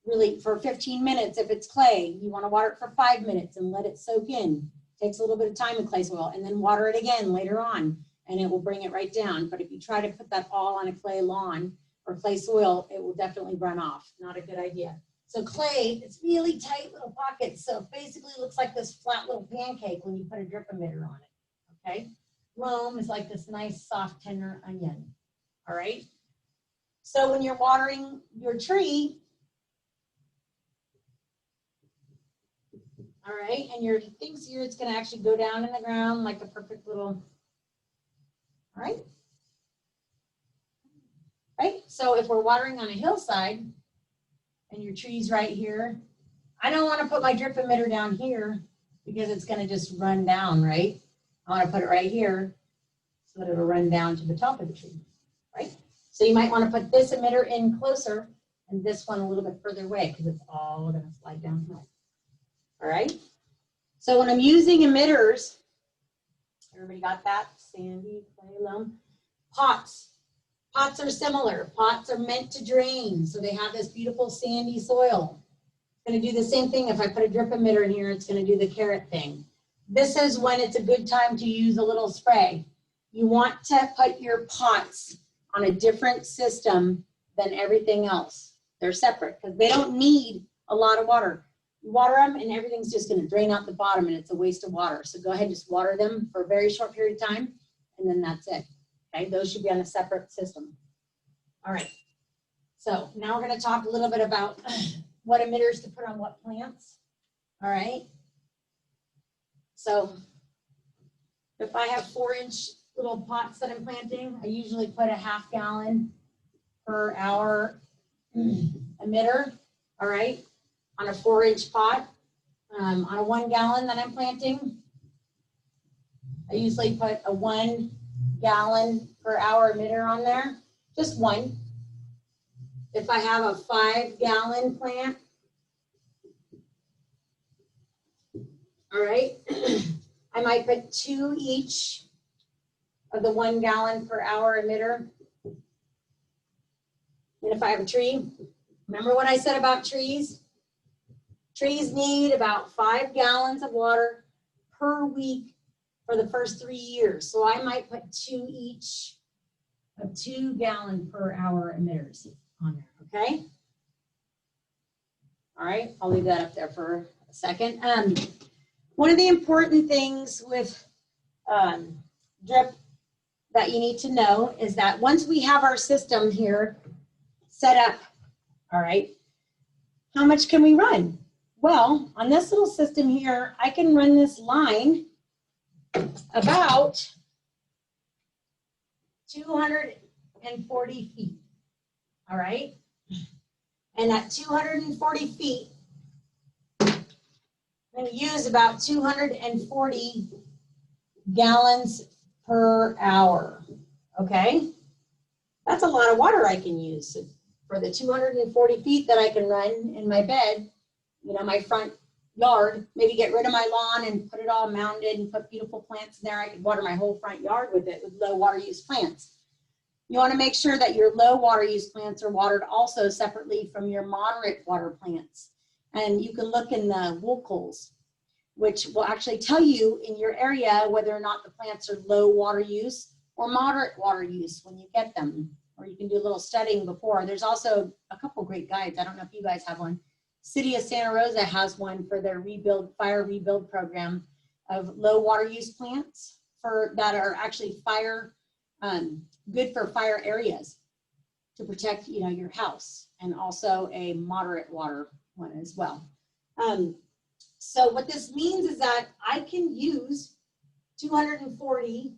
really for 15 minutes if it's clay. You want to water it for 5 minutes and let it soak in. Takes a little bit of time in clay soil, and then water it again later on, and it will bring it right down. But if you try to put that all on a clay lawn or clay soil, it will definitely run off. Not a good idea. So clay, it's really tight little pockets. So it basically looks like this flat little pancake when you put a drip emitter on it, okay? Loam is like this nice, soft, tender onion, all right? So when you're watering your tree, All right, and your things here, it's gonna actually go down in the ground like a perfect little, all right? Right, so if we're watering on a hillside and your tree's right here, I don't wanna put my drip emitter down here because it's gonna just run down, right? I wanna put it right here so that it'll run down to the top of the tree, right? So you might wanna put this emitter in closer and this one a little bit further away because it's all gonna slide downhill. All right, so when I'm using emitters, everybody got that? Sandy, clay, loam. Pots are similar. Pots are meant to drain, so they have this beautiful sandy soil. It's gonna do the same thing. If I put a drip emitter in here, it's gonna do the carrot thing. This is when it's a good time to use a little spray. You want to put your pots on a different system than everything else. They're separate because they don't need a lot of water. You water them and everything's just going to drain out the bottom and it's a waste of water. So go ahead and just water them for a very short period of time and then that's it. Okay, those should be on a separate system. All right, so now we're going to talk a little bit about what emitters to put on what plants. All right, so if I have 4-inch little pots that I'm planting, I usually put a ½ gallon per hour emitter, all right, on a 4-inch pot. On a 1 gallon that I'm planting, I usually put a 1 gallon per hour emitter on there, just one. If I have a 5 gallon plant, all right, I might put 2 each of the 1 gallon per hour emitter. And if I have a tree, remember what I said about trees? Trees need about 5 gallons of water per week for the first 3 years. So I might put 2 each of 2 gallon per hour emitters on there, okay? All right, I'll leave that up there for a second. One of the important things with drip that you need to know is that once we have our system here set up, all right, how much can we run? Well, on this little system here, I can run this line about 240 feet, all right? And at 240 feet, I'm going to use about 240 gallons per hour, okay? That's a lot of water I can use for the 240 feet that I can run in my bed, you know, my front yard, maybe get rid of my lawn and put it all mounded and put beautiful plants in there. I could water my whole front yard with it, with low water use plants. You want to make sure that your low water use plants are watered also separately from your moderate water plants. And you can look in the wool coals, which will actually tell you in your area whether or not the plants are low water use or moderate water use when you get them. Or you can do a little studying before. There's also a couple great guides. I don't know if you guys have one. City of Santa Rosa has one for their fire rebuild program of low water use plants that are actually good for fire areas to protect, you know, your house, and also a moderate water one as well. So what this means is that I can use 240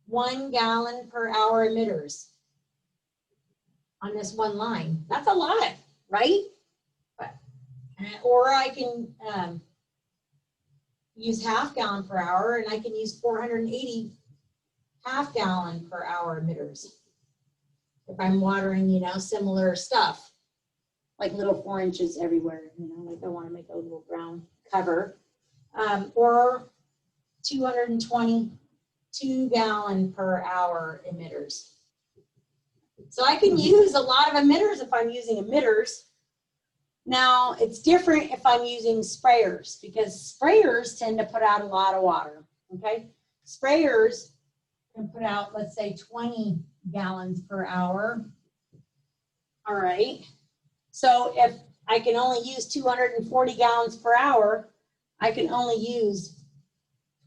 1 gallon per hour emitters on this one line. That's a lot, right? Or I can use ½ gallon per hour, and I can use 480 ½ gallon per hour emitters if I'm watering, you know, similar stuff, like little 4 inches everywhere, you know, like I want to make a little brown cover, or 220 2 gallon per hour emitters. So I can use a lot of emitters if I'm using emitters. Now, it's different if I'm using sprayers, because sprayers tend to put out a lot of water, okay? Sprayers can put out, let's say, 20 gallons per hour. All right. So if I can only use 240 gallons per hour, I can only use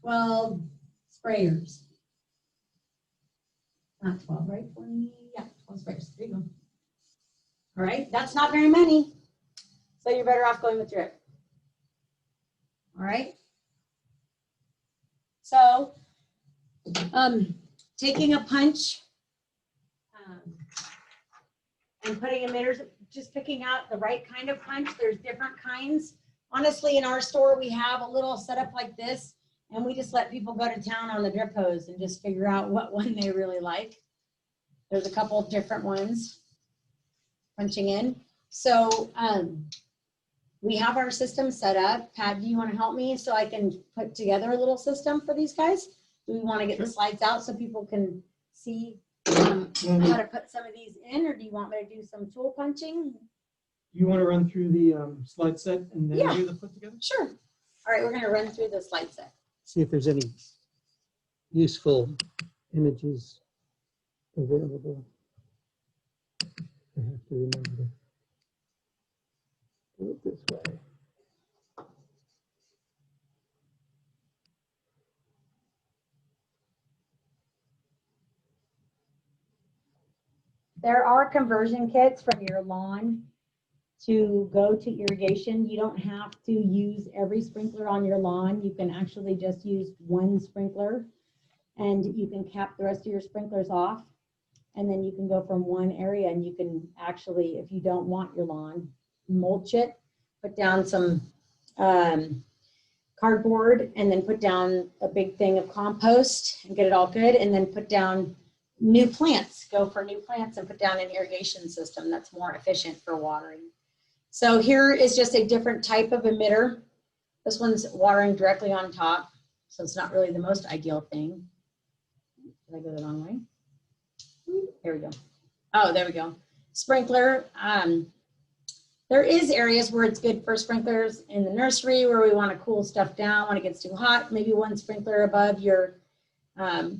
12 sprayers. Not 12, right? 20, yeah, 12 sprayers. There you go. All right, that's not very many. So you're better off going with drip. All right. So taking a punch and putting emitters, just picking out the right kind of punch. There's different kinds. Honestly, in our store, we have a little setup like this, and we just let people go to town on the drip hose and just figure out what one they really like. There's a couple of different ones punching in. So we have our system set up. Pat, do you want to help me so I can put together a little system for these guys? Do we want to get the slides out so people can see how to put some of these in, or do you want me to do some tool punching? You want to run through the slide set and then Yeah. do the put together? Sure. All right, we're going to run through the slide set. See if there's any useful images available. I have to remember to do it this way. There are conversion kits from your lawn to go to irrigation. You don't have to use every sprinkler on your lawn. You can actually just use one sprinkler, and you can cap the rest of your sprinklers off. And then you can go from one area, and you can actually, if you don't want your lawn, mulch it, put down some cardboard, and then put down a big thing of compost and get it all good, and then put down new plants. Go for new plants and put down an irrigation system that's more efficient for watering. So here is just a different type of emitter. This one's watering directly on top, so it's not really the most ideal thing. Did I go the wrong way? There we go. Oh, there we go. Sprinkler. There is areas where it's good for sprinklers in the nursery where we want to cool stuff down when it gets too hot. Maybe one sprinkler above your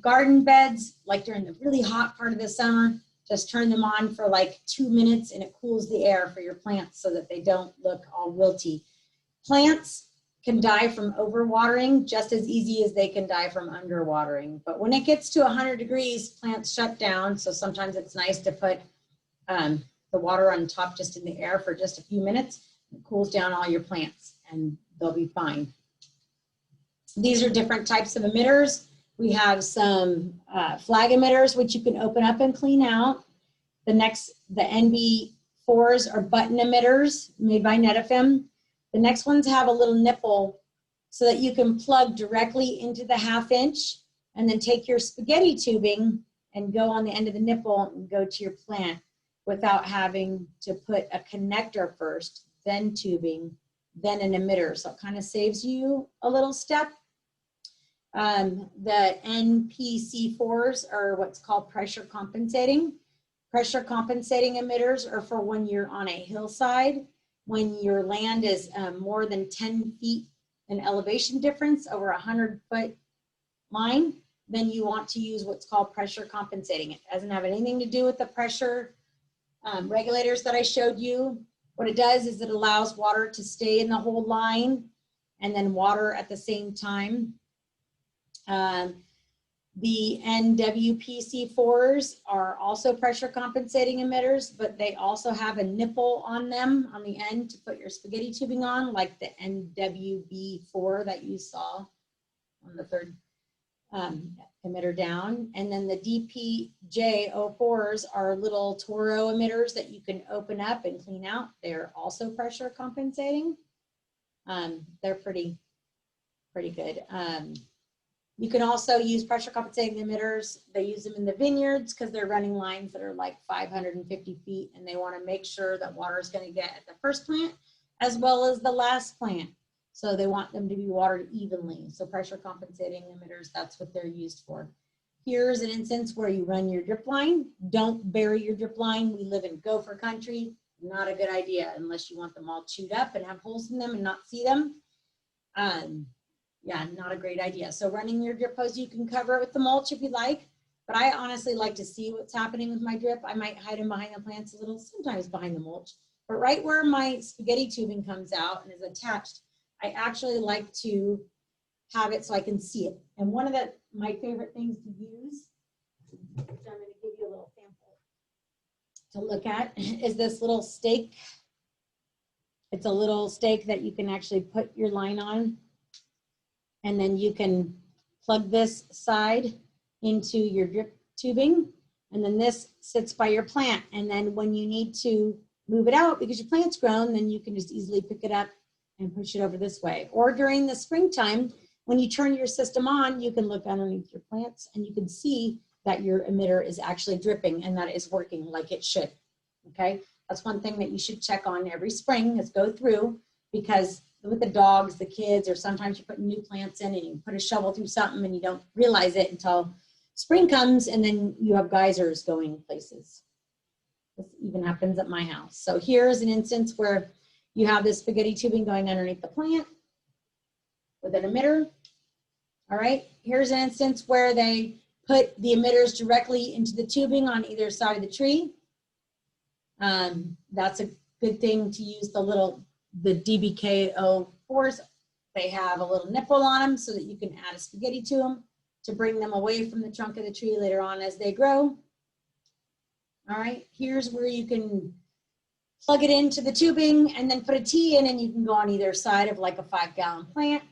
garden beds, like during the really hot part of the summer. Just turn them on for like 2 minutes and it cools the air for your plants so that they don't look all wilty. Plants can die from overwatering just as easy as they can die from underwatering. But when it gets to 100 degrees, plants shut down. So sometimes it's nice to put the water on top just in the air for just a few minutes. It cools down all your plants and they'll be fine. These are different types of emitters. We have some flag emitters, which you can open up and clean out. The NB4s are button emitters made by Netafim. The next ones have a little nipple so that you can plug directly into the 1/2 inch and then take your spaghetti tubing and go on the end of the nipple and go to your plant without having to put a connector first, then tubing, then an emitter. So it kind of saves you a little step. The NPC4s are what's called pressure compensating. Pressure compensating emitters are for when you're on a hillside, when your land is more than 10 feet in elevation difference over a 100-foot line, then you want to use what's called pressure compensating. It doesn't have anything to do with the pressure regulators that I showed you. What it does is it allows water to stay in the whole line and then water at the same time. The NWPC4s are also pressure compensating emitters, but they also have a nipple on them on the end to put your spaghetti tubing on, like the NWB4 that you saw on the third emitter down. And then the DPJ04s are little Toro emitters that you can open up and clean out. They're also pressure compensating. They're pretty good. You can also use pressure compensating emitters. They use them in the vineyards because they're running lines that are like 550 feet and they want to make sure that water is going to get at the first plant as well as the last plant. So they want them to be watered evenly. So pressure compensating emitters, that's what they're used for. Here's an instance where you run your drip line. Don't bury your drip line. We live in gopher country. Not a good idea unless you want them all chewed up and have holes in them and not see them. Yeah, not a great idea. So running your drip hose, you can cover it with the mulch if you like, but I honestly like to see what's happening with my drip. I might hide them behind the plants a little, sometimes behind the mulch, but right where my spaghetti tubing comes out and is attached, I actually like to have it so I can see it. And one of my favorite things to use, which I'm going to give you a little sample to look at, is this little stake. It's a little stake that you can actually put your line on. And then you can plug this side into your drip tubing. And then this sits by your plant. And then when you need to move it out because your plant's grown, then you can just easily pick it up and push it over this way. Or during the springtime, when you turn your system on, you can look underneath your plants and you can see that your emitter is actually dripping and that it is working like it should. Okay, that's one thing that you should check on every spring is go through, because with the dogs, the kids, or sometimes you're putting new plants in and you put a shovel through something and you don't realize it until spring comes and then you have geysers going places. This even happens at my house. So here's an instance where you have this spaghetti tubing going underneath the plant with an emitter. All right, here's an instance where they put the emitters directly into the tubing on either side of the tree. That's a good thing to use the DBK04s. They have a little nipple on them so that you can add a spaghetti to them to bring them away from the trunk of the tree later on as they grow. All right, here's where you can plug it into the tubing and then put a T in, and you can go on either side of like a 5-gallon plant.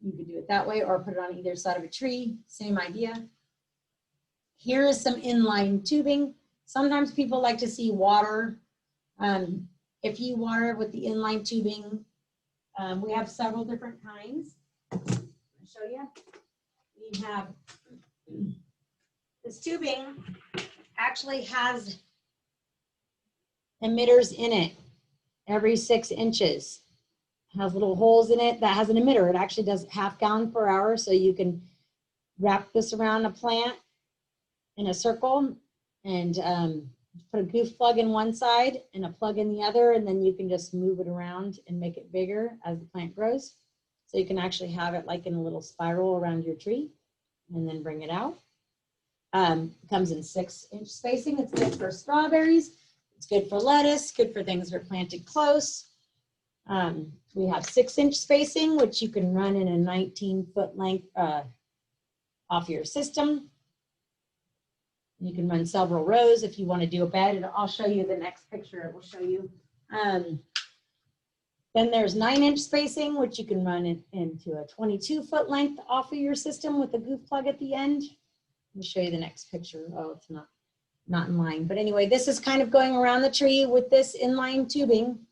You could do it that way or put it on either side of a tree, same idea. Here is some inline tubing. Sometimes people like to see water. If you water with the inline tubing, we have several different kinds. I'll show you. We have this tubing actually has emitters in it every 6 inches. It has little holes in it that has an emitter. It actually does 1/2 gallon per hour, so you can wrap this around a plant in a circle and put a goof plug in one side and a plug in the other, and then you can just move it around and make it bigger as the plant grows. So you can actually have it like in a little spiral around your tree and then bring it out. It comes in 6-inch spacing. It's good for strawberries. It's good for lettuce, good for things that are planted close. We have 6-inch spacing, which you can run in a 19-foot length off your system. You can run several rows if you want to do a bed, and I'll show you the next picture. It will show you. Then there's 9-inch spacing, which you can run into a 22-foot length off of your system with a goof plug at the end. Let me show you the next picture. Oh, it's not in line. But anyway, this is kind of going around the tree with this inline tubing,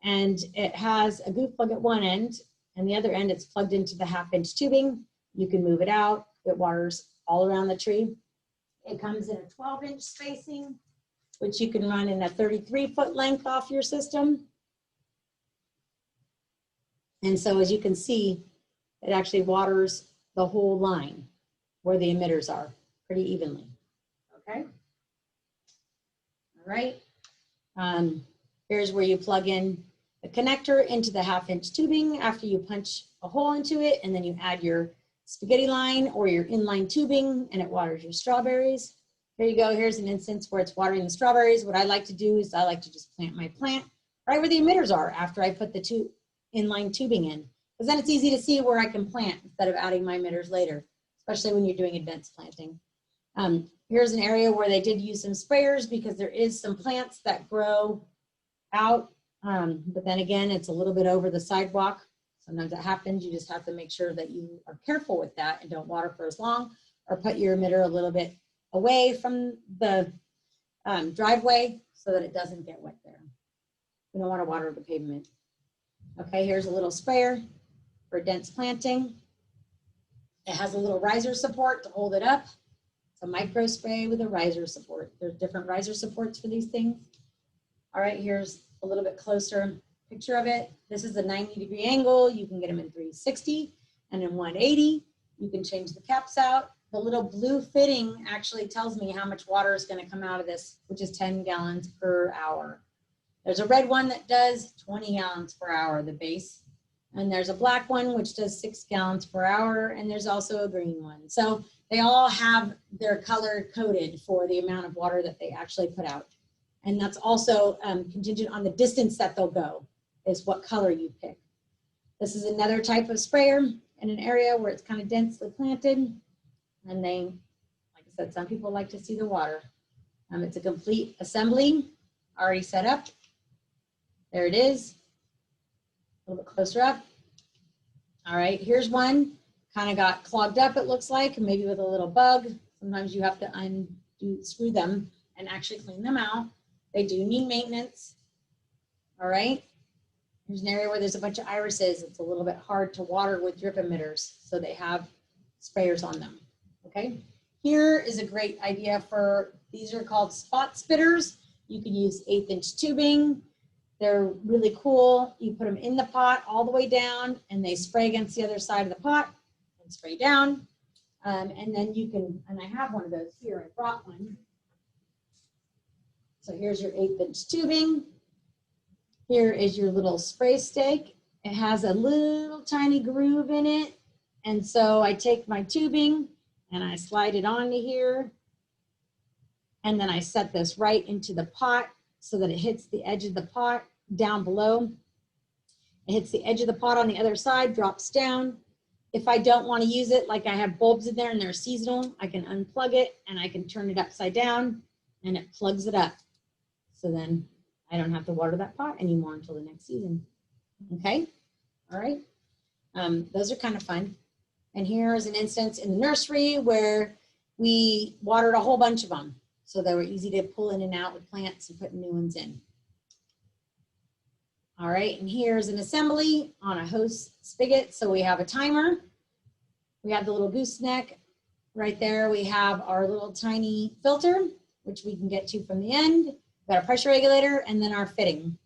and it has a goof plug at one end, and the other end it's plugged into the 1/2-inch tubing. You can move it out. It waters all around the tree. It comes in a 12-inch spacing, which you can run in a 33-foot length off your system. And so as you can see, it actually waters the whole line where the emitters are pretty evenly. Okay. All right. Here's where you plug in the connector into the 1/2-inch tubing after you punch a hole into it, and then you add your spaghetti line or your inline tubing, and it waters your strawberries. Here you go. Here's an instance where it's watering the strawberries. What I like to do is I like to just plant my plant right where the emitters are after I put the inline tubing in, because then it's easy to see where I can plant instead of adding my emitters later, especially when you're doing advanced planting. Here's an area where they did use some sprayers because there is some plants that grow out, but then again, it's a little bit over the sidewalk. Sometimes that happens. You just have to make sure that you are careful with that and don't water for as long, or put your emitter a little bit away from the driveway so that it doesn't get wet there. You don't want to water the pavement. Okay, here's a little sprayer for dense planting. It has a little riser support to hold it up. It's a micro spray with a riser support. There's different riser supports for these things. All right, here's a little bit closer picture of it. This is a 90-degree angle. You can get them in 360 and in 180. You can change the caps out. The little blue fitting actually tells me how much water is going to come out of this, which is 10 gallons per hour. There's a red one that does 20 gallons per hour, the base. And there's a black one, which does 6 gallons per hour. And there's also a green one. So they all have their color coded for the amount of water that they actually put out. And that's also contingent on the distance that they'll go, is what color you pick. This is another type of sprayer in an area where it's kind of densely planted. And they, like I said, some people like to see the water. It's a complete assembly already set up. There it is. A little bit closer up. All right, here's one kind of got clogged up, it looks like, maybe with a little bug. Sometimes you have to screw them and actually clean them out. They do need maintenance. All right. Here's an area where there's a bunch of irises. It's a little bit hard to water with drip emitters, so they have sprayers on them. Okay. Here is a great idea for, these are called spot spitters. You can use 1/8" tubing. They're really cool. You put them in the pot all the way down and they spray against the other side of the pot and spray down. And then you can, and I have one of those here, I brought one. So here's your 1/8" tubing. Here is your little spray stake. It has a little tiny groove in it. And so I take my tubing and I slide it onto here. And then I set this right into the pot so that it hits the edge of the pot down below. It hits the edge of the pot on the other side, drops down. If I don't want to use it, like I have bulbs in there and they're seasonal, I can unplug it and I can turn it upside down and it plugs it up. So then I don't have to water that pot anymore until the next season. Okay, all right. Those are kind of fun. And here's an instance in the nursery where we watered a whole bunch of them. So they were easy to pull in and out with plants and put new ones in. All right, and here's an assembly on a hose spigot. So we have a timer. We have the little gooseneck right there. We have our little tiny filter, which we can get to from the end. We've got a pressure regulator and then our fitting.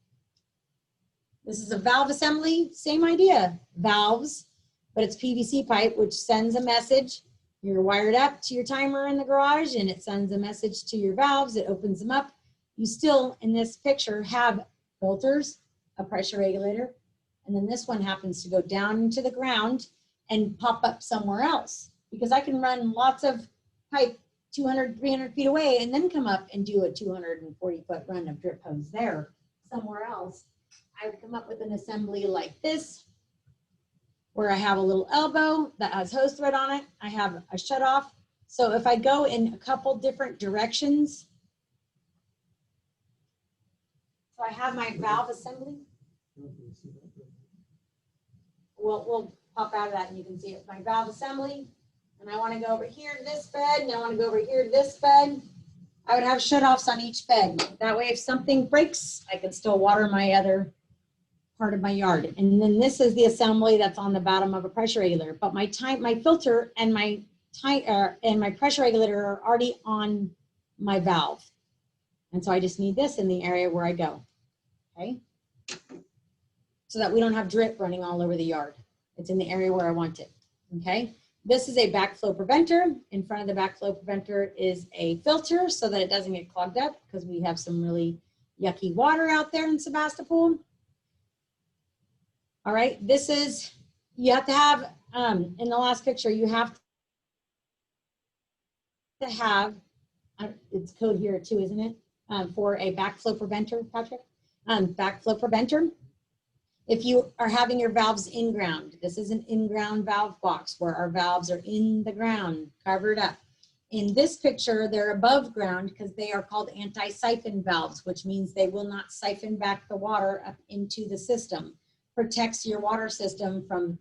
This is a valve assembly, same idea, valves, but it's PVC pipe, which sends a message. You're wired up to your timer in the garage and it sends a message to your valves. It opens them up. You still, in this picture, have filters, a pressure regulator, and then this one happens to go down into the ground and pop up somewhere else, because I can run lots of pipe 200, 300 feet away and then come up and do a 240-foot run of drip hose there somewhere else. I would come up with an assembly like this, where I have a little elbow that has hose thread on it. I have a shut off. So if I go in a couple different directions, so I have my valve assembly. We'll pop out of that and you can see it. My valve assembly, and I want to go over here to this bed, and I want to go over here to this bed. I would have shutoffs on each bed. That way, if something breaks, I can still water my other part of my yard. And then this is the assembly that's on the bottom of a pressure regulator. But my filter and my pressure regulator are already on my valve. And so I just need this in the area where I go. Okay. So that we don't have drip running all over the yard. It's in the area where I want it. Okay. This is a backflow preventer. In front of the backflow preventer is a filter so that it doesn't get clogged up, because we have some really yucky water out there in Sebastopol. All right, this is, you have to have, in the last picture, you have to have, it's code here too, isn't it? For a backflow preventer, Patrick? Backflow preventer. If you are having your valves in ground, this is an in-ground valve box where our valves are in the ground, covered up. In this picture, they're above ground because they are called anti-siphon valves, which means they will not siphon back the water up into the system. Protects your water system from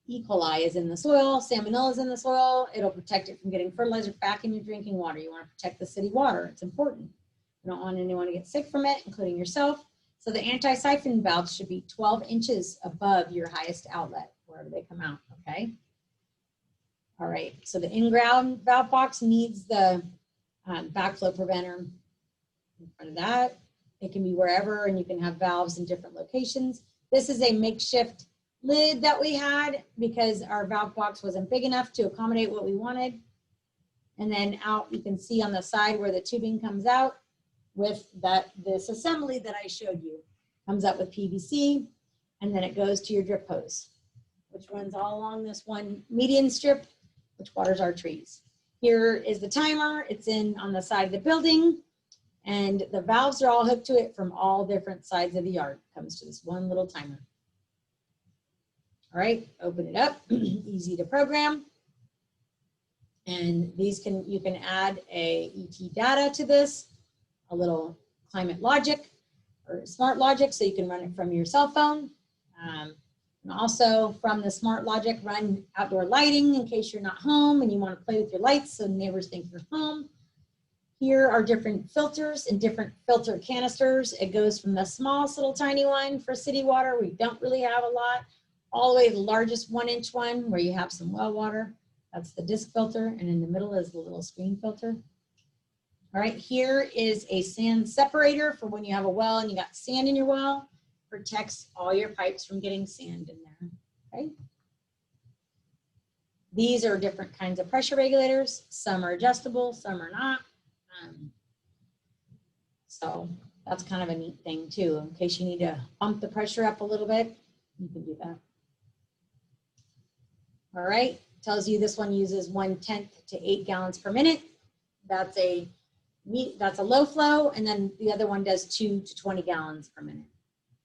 E. coli is in the soil, salmonella is in the soil. It'll protect it from getting fertilizer back in your drinking water. You want to protect the city water. It's important. You don't want anyone to get sick from it, including yourself. So the anti-siphon valves should be 12 inches above your highest outlet, wherever they come out, okay? All right, so the in-ground valve box needs the backflow preventer in front of that. It can be wherever, and you can have valves in different locations. This is a makeshift lid that we had because our valve box wasn't big enough to accommodate what we wanted. And then out, you can see on the side where the tubing comes out with this assembly that I showed you. Comes up with PVC, and then it goes to your drip hose, which runs all along this one median strip, which waters our trees. Here is the timer. It's in on the side of the building. And the valves are all hooked to it from all different sides of the yard. Comes to this one little timer. All right, open it up, easy to program. And these you can add a ET data to this, a little climate logic or smart logic, so you can run it from your cell phone. And also from the Smart Logic, run outdoor lighting in case you're not home and you want to play with your lights so neighbors think you're home. Here are different filters and different filter canisters. It goes from the smallest little tiny one for city water, we don't really have a lot, all the way to the largest 1-inch one where you have some well water. That's the disc filter, and in the middle is the little screen filter. All right, here is a sand separator for when you have a well and you got sand in your well. Protects all your pipes from getting sand in there, okay? These are different kinds of pressure regulators. Some are adjustable, some are not. So that's kind of a neat thing too. In case you need to bump the pressure up a little bit, you can do that. All right, tells you this one uses 1/10 to 8 gallons per minute. That's a low flow, and then the other one does 2 to 20 gallons per minute.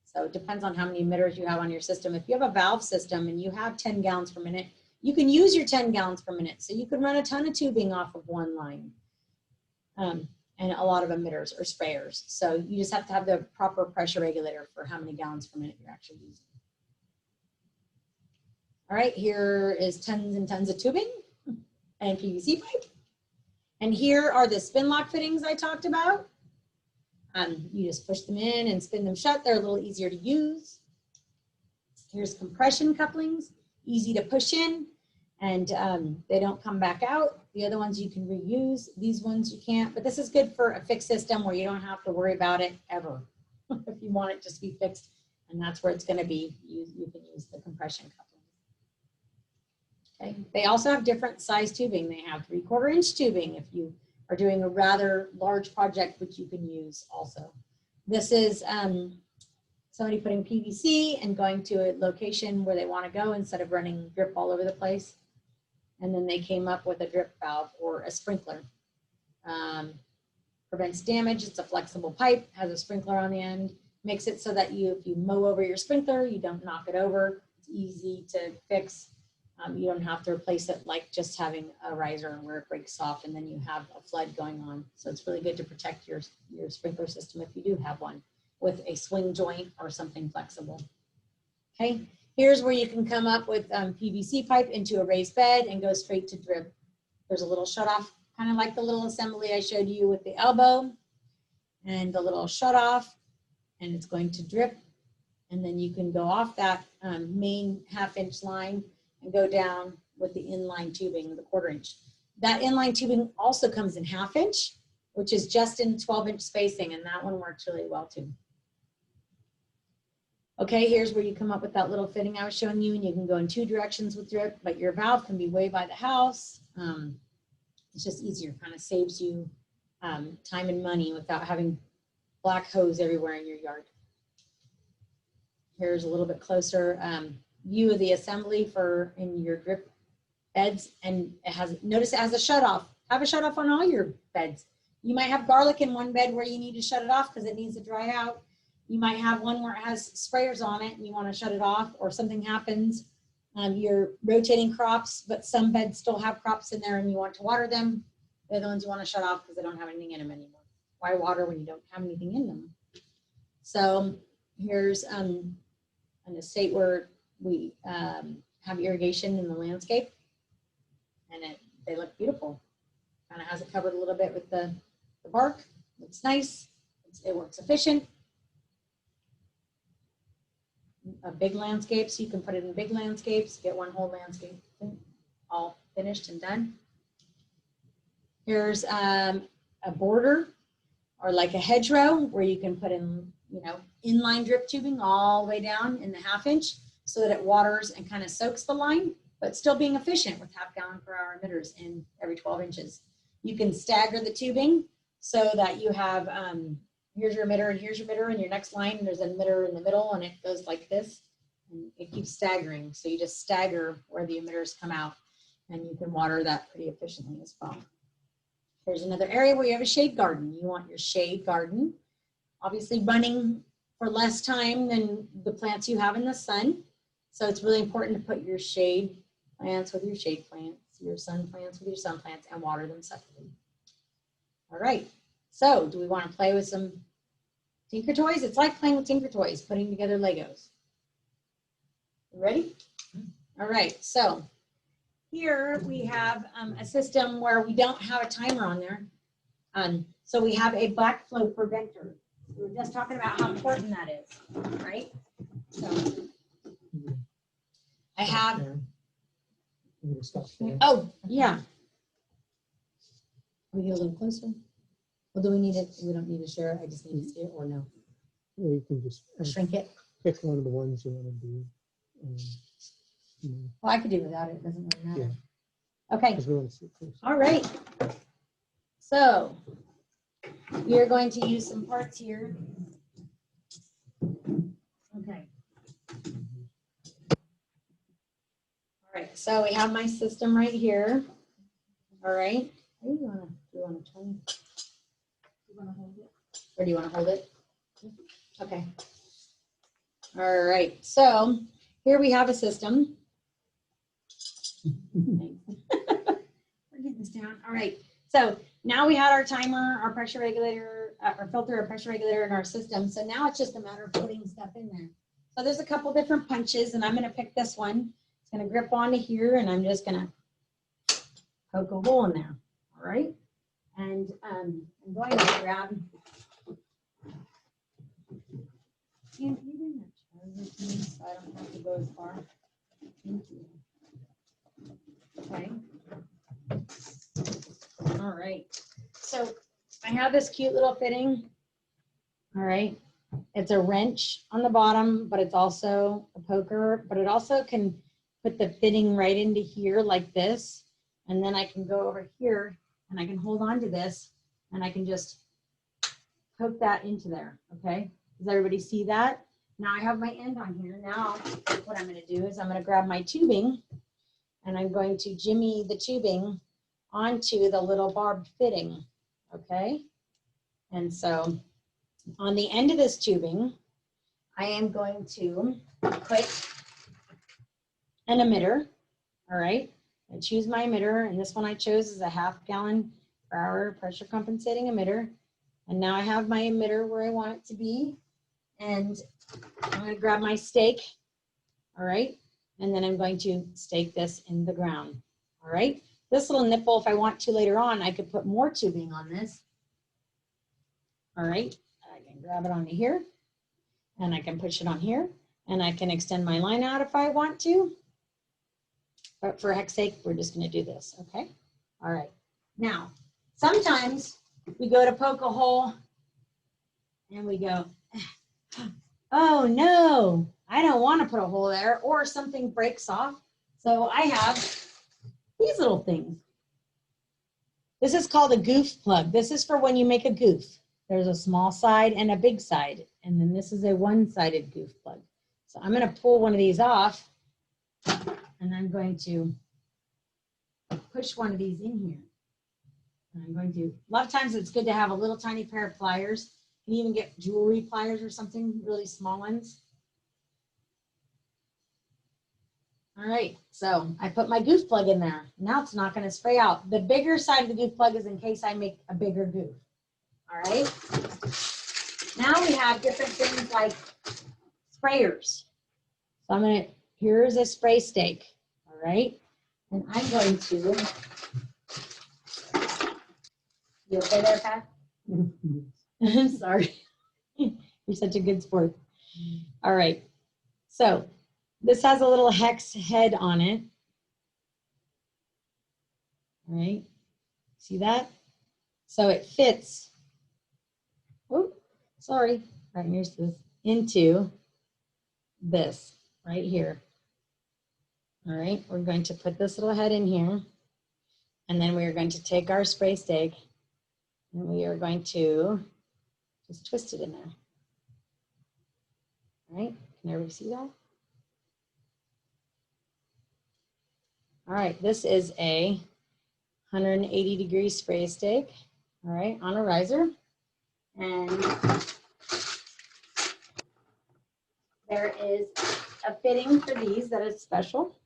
So it depends on how many emitters you have on your system. If you have a valve system and you have 10 gallons per minute, you can use your 10 gallons per minute. So you can run a ton of tubing off of one line. And a lot of emitters or sprayers. So you just have to have the proper pressure regulator for how many gallons per minute you're actually using. All right, here is tons and tons of tubing and PVC pipe. And here are the spin lock fittings I talked about. You just push them in and spin them shut. They're a little easier to use. Here's compression couplings, easy to push in, and they don't come back out. The other ones you can reuse. These ones you can't, but this is good for a fixed system where you don't have to worry about it ever. If you want it just to be fixed, and that's where it's going to be, you can use the compression coupling. Okay. They also have different size tubing. They have 3/4 inch tubing if you are doing a rather large project, which you can use also. This is somebody putting PVC and going to a location where they want to go instead of running drip all over the place. And then they came up with a drip valve or a sprinkler. Prevents damage. It's a flexible pipe, has a sprinkler on the end, makes it so that if you mow over your sprinkler, you don't knock it over. It's easy to fix. You don't have to replace it like just having a riser where it breaks off and then you have a flood going on. So it's really good to protect your sprinkler system if you do have one with a swing joint or something flexible. Okay, here's where you can come up with PVC pipe into a raised bed and go straight to drip. There's a little shut off, kind of like the little assembly I showed you with the elbow and the little shut off, and it's going to drip. And then you can go off that main 1/2 inch line and go down with the inline tubing, the 1/4 inch. That inline tubing also comes in 1/2 inch, which is just in 12 inch spacing, and that one works really well too. Okay, here's where you come up with that little fitting I was showing you, and you can go in 2 directions with drip, but your valve can be way by the house. It's just easier, kind of saves you time and money without having black hose everywhere in your yard. Here's a little bit closer view of the assembly for in your drip beds, and it has, notice it has a shut off. Have a shut off on all your beds. You might have garlic in one bed where you need to shut it off because it needs to dry out. You might have one where it has sprayers on it and you want to shut it off, or something happens. You're rotating crops, but some beds still have crops in there and you want to water them. They're the ones you want to shut off because they don't have anything in them anymore. Why water when you don't have anything in them? So here's an estate where we have irrigation in the landscape, and they look beautiful. Kind of has it covered a little bit with the bark. Looks nice. It works efficient. A big landscape, so you can put it in big landscapes, get one whole landscape all finished and done. Here's a border or like a hedgerow where you can put in, inline drip tubing all the way down in the 1/2 inch so that it waters and kind of soaks the line, but still being efficient with 1/2 gallon per hour emitters in every 12 inches. You can stagger the tubing so that you have, here's your emitter and here's your emitter, and your next line, and there's an emitter in the middle, and it goes like this, and it keeps staggering. So you just stagger where the emitters come out, and you can water that pretty efficiently as well. Here's another area where you have a shade garden. You want your shade garden, obviously running for less time than the plants you have in the sun. So it's really important to put your shade plants with your shade plants, your sun plants with your sun plants, and water them separately. All right. So do we want to play with some Tinker Toys? It's like playing with Tinker Toys, putting together Legos. Ready? All right, so here we have a system where we don't have a timer on there. So we have a backflow preventer. We were just talking about how important that is, right? So I have, I'm gonna stop there. oh, yeah. We get a little closer. Well, do we need it? We don't need to share it. I just need to see it, or no? Or you can just Shrink it. pick one of the ones you want to do. You know, Well, I could do without it. It doesn't really matter. Yeah. Okay. because we want to see it first. All right. So we are going to use some parts here. Okay. All right. So we have my system right here. All right. Do you want to turn? You want to hold it? Or do you want to hold it? Okay. All right. So here we have a system. We're getting this down. All right. So now we had our timer, our pressure regulator, our filter, our pressure regulator in our system. So now it's just a matter of putting stuff in there. So there's a couple different punches, and I'm going to pick this one. It's going to grip onto here, and I'm just going to poke a hole in there. All right. And I'm going to grab. Can you bring that charger with me so I don't have to go as far? Thank you. Okay. All right. So I have this cute little fitting. All right. It's a wrench on the bottom, but it's also a poker, but it also can put the fitting right into here like this. And then I can go over here and I can hold on to this and I can just poke that into there. Okay. Does everybody see that? Now I have my end on here. Now what I'm going to do is I'm going to grab my tubing and I'm going to jimmy the tubing onto the little barbed fitting. Okay. And so on the end of this tubing, I am going to put an emitter. All right. I choose my emitter, and this one I chose is a 1/2 gallon per hour pressure compensating emitter. And now I have my emitter where I want it to be. And I'm going to grab my stake. All right. And then I'm going to stake this in the ground. All right. This little nipple, if I want to later on, I could put more tubing on this. All right. I can grab it onto here and I can push it on here and I can extend my line out if I want to. But for heck's sake, we're just going to do this. Okay. All right. Now, sometimes we go to poke a hole and we go, oh no, I don't want to put a hole there, or something breaks off. So I have these little things. This is called a goof plug. This is for when you make a goof. There's a small side and a big side. And then this is a one-sided goof plug. So I'm going to pull one of these off and I'm going to push one of these in here. And I'm going to, a lot of times it's good to have a little tiny pair of pliers. You can even get jewelry pliers or something, really small ones. All right, so I put my goof plug in there. Now it's not going to spray out. The bigger side of the goof plug is in case I make a bigger goof. All right. Now we have different things like sprayers. So I'm going to, here's a spray stake. All right. And I'm going to, you okay there, Pat? I'm sorry. You're such a good sport. All right. So this has a little hex head on it. All right. See that? So it fits. Oh, sorry. Right, here's this into this right here. All right. We're going to put this little head in here. And then we are going to take our spray stake and we are going to just twist it in there. All right. Can everybody see that? All right, this is a 180-degree spray stake, all right, on a riser. And there is a fitting for these that is special.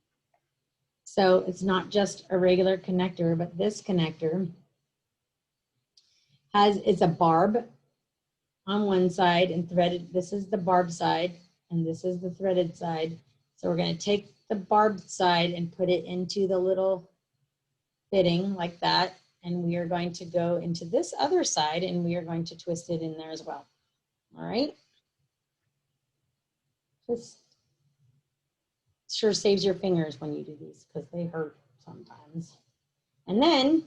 So it's not just a regular connector, but this connector it's a barb on one side and threaded. This is the barb side, and this is the threaded side. So we're going to take the barbed side and put it into the little fitting like that. And we are going to go into this other side and we are going to twist it in there as well. All right. Just sure saves your fingers when you do these because they hurt sometimes. And then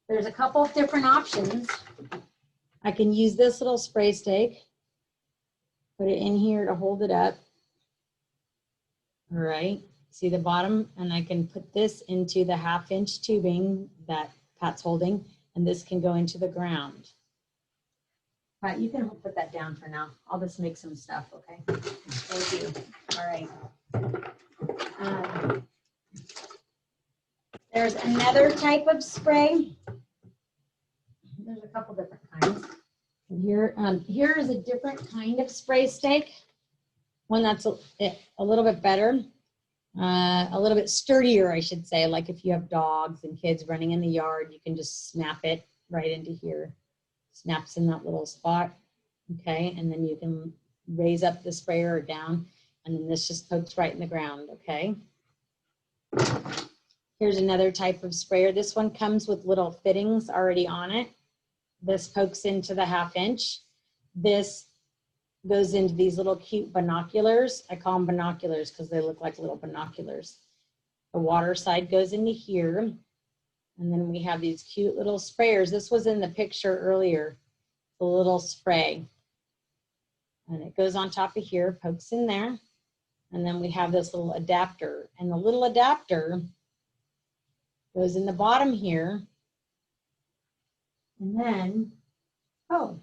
there's a couple of different options. I can use this little spray stake, put it in here to hold it up. All right, see the bottom? And I can put this into the 1/2-inch tubing that Pat's holding, and this can go into the ground. Pat, you can put that down for now. I'll just make some stuff, okay? Thank you. All right. There's another type of spray. There's a couple different kinds. Here is a different kind of spray stake. One that's a little bit better, a little bit sturdier, I should say. Like if you have dogs and kids running in the yard, you can just snap it right into here. Snaps in that little spot. Okay, and then you can raise up the sprayer or down, and then this just pokes right in the ground. Okay. Here's another type of sprayer. This one comes with little fittings already on it. This pokes into the 1/2-inch. This goes into these little cute binoculars. I call them binoculars because they look like little binoculars. The water side goes into here. And then we have these cute little sprayers. This was in the picture earlier, the little spray. And it goes on top of here, pokes in there. And then we have this little adapter. And the little adapter goes in the bottom here. And then, oh,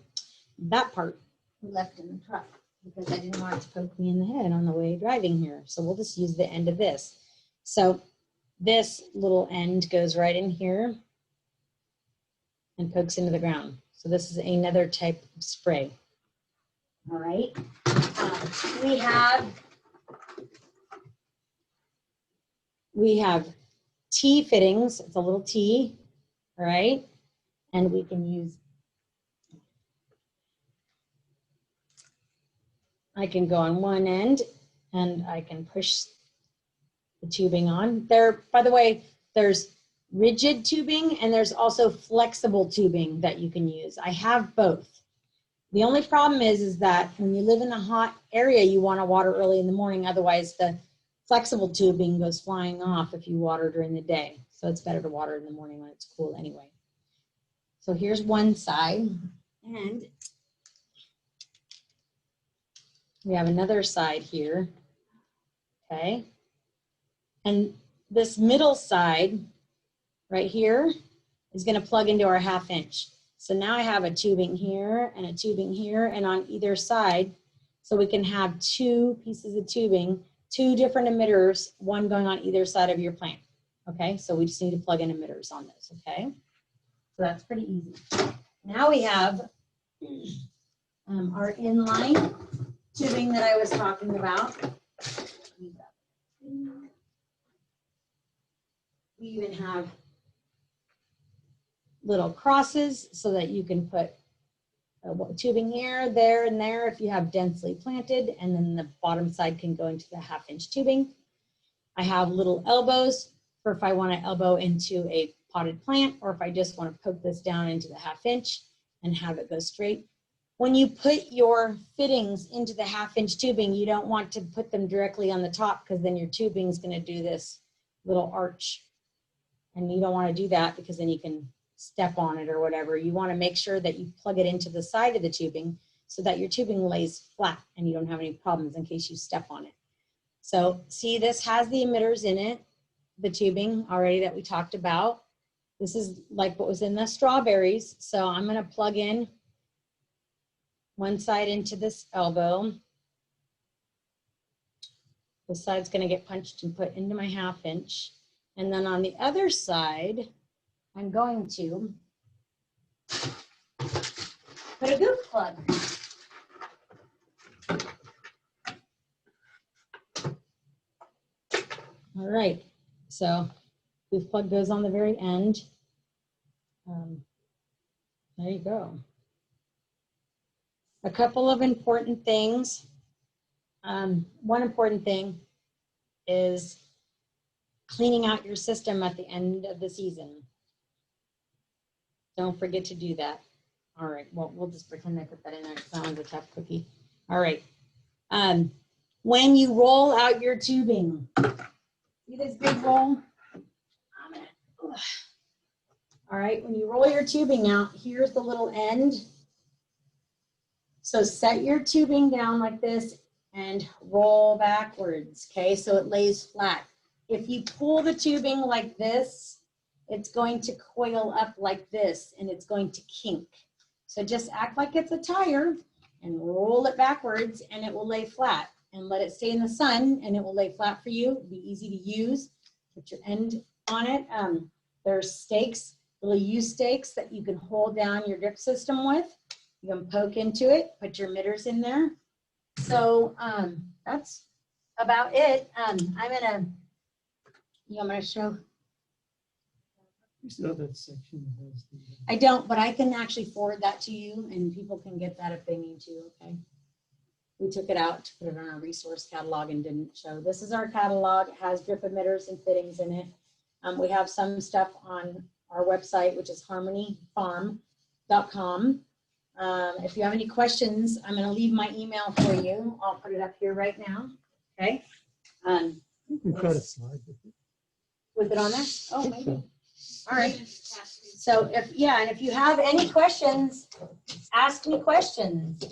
that part we left in the truck because I didn't want it to poke me in the head on the way driving here. So we'll just use the end of this. So this little end goes right in here and pokes into the ground. So this is another type of spray. All right. We have T fittings. It's a little T, all right? And we can use, I can go on one end and I can push the tubing on. There, by the way, there's rigid tubing and there's also flexible tubing that you can use. I have both. The only problem is that when you live in a hot area, you want to water early in the morning. Otherwise, the flexible tubing goes flying off if you water during the day. So it's better to water in the morning when it's cool anyway. So here's one side, and we have another side here, okay? And this middle side right here is gonna plug into our 1/2-inch. So now I have a tubing here and a tubing here and on either side. So we can have two pieces of tubing, two different emitters, one going on either side of your plant. Okay, so we just need to plug in emitters on this, okay? So that's pretty easy. Now we have our inline tubing that I was talking about. We even have little crosses so that you can put tubing here, there, and there if you have densely planted, and then the bottom side can go into the 1/2-inch tubing. I have little elbows for if I want to elbow into a potted plant, or if I just want to poke this down into the 1/2-inch and have it go straight. When you put your fittings into the 1/2-inch tubing, you don't want to put them directly on the top because then your tubing is going to do this little arch. And you don't want to do that because then you can step on it or whatever. You want to make sure that you plug it into the side of the tubing so that your tubing lays flat and you don't have any problems in case you step on it. So see, this has the emitters in it, the tubing already that we talked about. This is like what was in the strawberries. So I'm going to plug in one side into this elbow. This side's going to get punched and put into my 1/2-inch. And then on the other side, I'm going to put a goof plug. All right, so goof plug goes on the very end. There you go. A couple of important things. One important thing is cleaning out your system at the end of the season. Don't forget to do that. All right, well, we'll just pretend I put that in there because that one's a tough cookie. All right. When you roll out your tubing, see this big roll? All right, when you roll your tubing out, here's the little end. So set your tubing down like this and roll backwards, okay? So it lays flat. If you pull the tubing like this, it's going to coil up like this and it's going to kink. So just act like it's a tire and roll it backwards and it will lay flat, and let it stay in the sun and it will lay flat for you. It'll be easy to use. Put your end on it. There's stakes, little U stakes that you can hold down your drip system with. You can poke into it, put your emitters in there. So that's about it. I'm gonna show. You still have that section that has the. I don't, but I can actually forward that to you and people can get that if they need to, okay? We took it out to put it on our resource catalog and didn't show. This is our catalog. It has drip emitters and fittings in it. We have some stuff on our website, which is harmonyfarm.com. If you have any questions, I'm going to leave my email for you. I'll put it up here right now. Okay. We've got a slide with it. With it on there? Oh, maybe. All right. So if you have any questions, ask me questions.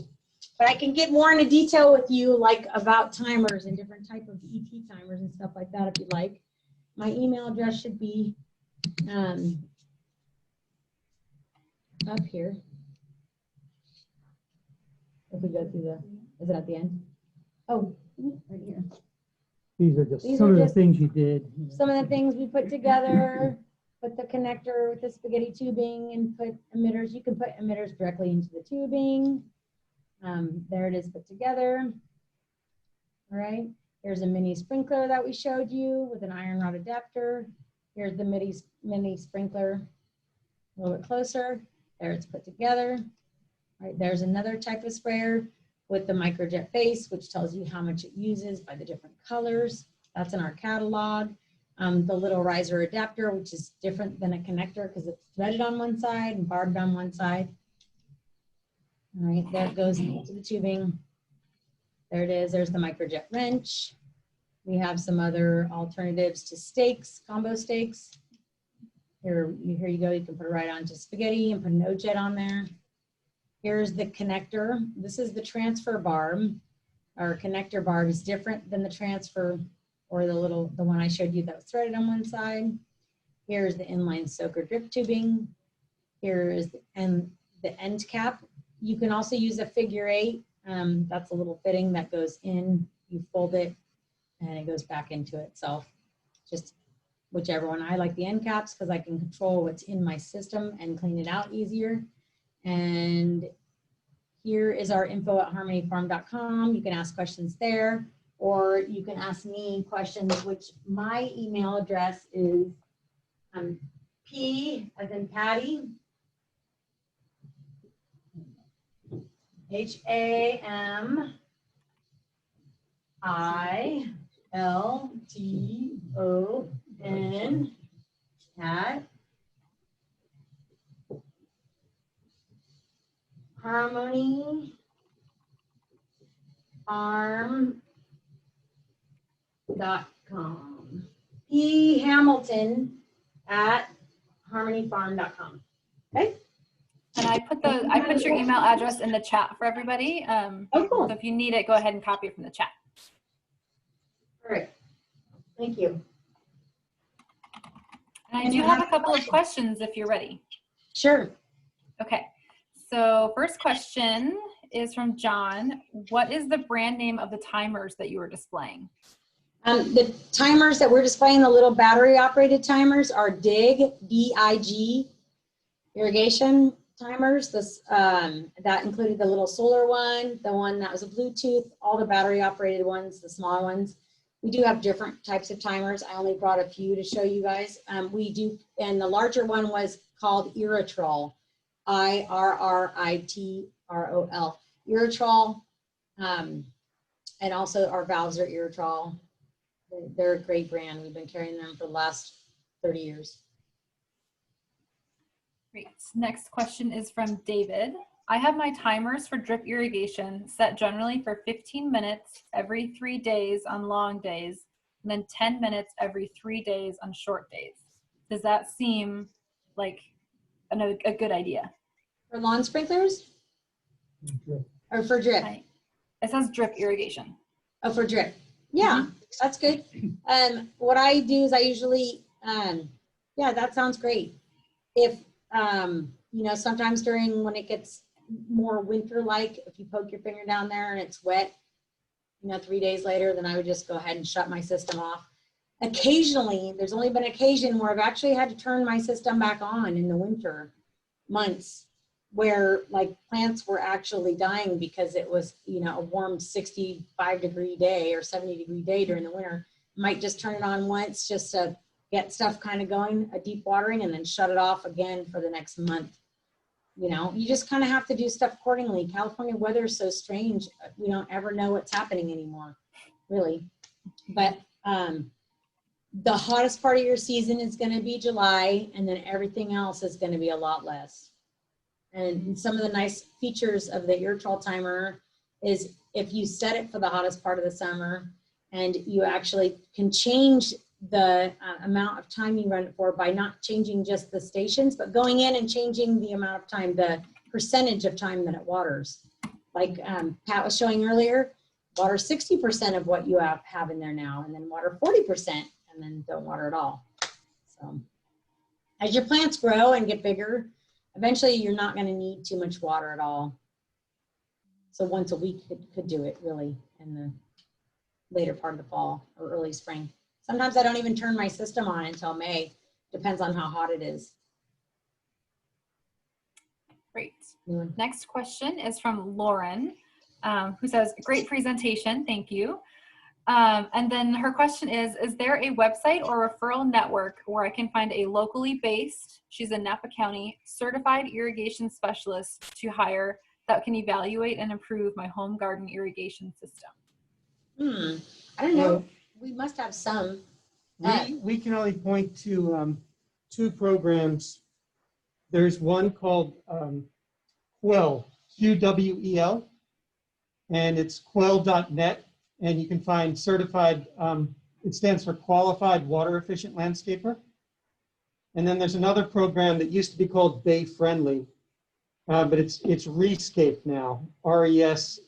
But I can get more into detail with you, like about timers and different type of ET timers and stuff like that if you'd like. My email address should be up here. If we go through the, is it at the end? Oh, right here. These are just These some are of the just things you did. Some of the things we put together, put the connector with the spaghetti tubing and put emitters. You can put emitters directly into the tubing. There it is put together. All right. Here's a mini sprinkler that we showed you with an iron rod adapter. Here's the mini sprinkler a little bit closer. There it's put together. All right, there's another type of sprayer with the microjet base, which tells you how much it uses by the different colors. That's in our catalog. The little riser adapter, which is different than a connector because it's threaded on one side and barbed on one side. All right, there it goes into the tubing. There it is. There's the microjet wrench. We have some other alternatives to stakes, combo stakes. Here you go. You can put it right onto spaghetti and put a no jet on there. Here's the connector. This is the transfer barb. Our connector barb is different than the transfer or the one I showed you that was threaded on one side. Here's the inline soaker drip tubing. Here is the end cap. You can also use a figure 8. That's a little fitting that goes in. You fold it and it goes back into itself. Just whichever one. I like the end caps because I can control what's in my system and clean it out easier. And here is our info@harmonyfarm.com. You can ask questions there, or you can ask me questions, which my email address is P as in Patty, HAMILTON at harmonyfarm.com. P Hamilton at harmonyfarm.com. Okay. And I put your email address in the chat for everybody. Oh, cool. So if you need it, go ahead and copy it from the chat. All right. Thank you. And I do have a couple of questions if you're ready. Sure. Okay. So first question is from John. What is the brand name of the timers that you were displaying? The timers that we're displaying, the little battery operated timers, are DIG, D-I-G, irrigation timers. This that included the little solar one, the one that was a Bluetooth, all the battery operated ones, the smaller ones. We do have different types of timers. I only brought a few to show you guys. We do, and the larger one was called Irritrol, I-R-R-I-T-R-O-L. Irritrol And also our valves are Irrigation. They're a great brand. We've been carrying them for the last 30 years. Great. Next question is from David. I have my timers for drip irrigation set generally for 15 minutes every 3 days on long days, and then 10 minutes every 3 days on short days. Does that seem like a good idea? For lawn sprinklers or for drip? It says drip irrigation. Oh, for drip. Yeah, that's good. What I do is I usually, yeah, that sounds great. If, you know, sometimes when it gets more winter-like, if you poke your finger down there and it's wet, you know, 3 days later, then I would just go ahead and shut my system off. Occasionally, there's only been an occasion where I've actually had to turn my system back on in the winter months, where like plants were actually dying because it was, you know, a warm 65-degree day or 70-degree day during the winter. Might just turn it on once just to get stuff kind of going, a deep watering, and then shut it off again for the next month. You know, you just kind of have to do stuff accordingly. California weather is so strange. We don't ever know what's happening anymore, really. But the hottest part of your season is going to be July, and then everything else is going to be a lot less. And some of the nice features of the Irrigation timer is if you set it for the hottest part of the summer, and you actually can change the amount of time you run it for by not changing just the stations, but going in and changing the amount of time, the percentage of time that it waters. Like Pat was showing earlier, water 60% of what you have in there now, and then water 40%, and then don't water at all. So as your plants grow and get bigger, eventually you're not going to need too much water at all. So once a week could do it really in the later part of the fall or early spring. Sometimes I don't even turn my system on until May. Depends on how hot it is. Great. Next question is from Lauren, who says, great presentation, thank you. And then her question is there a website or referral network where I can find a locally based, she's in Napa County, certified irrigation specialist to hire that can evaluate and improve my home garden irrigation system? I don't know. We must have some. We can only point to 2 programs. There's one called Quell, QWEL, and it's quell.net, and you can find certified, it stands for Qualified Water Efficient Landscaper. And then there's another program that used to be called Bay Friendly, but it's Rescape now, RESCAPE.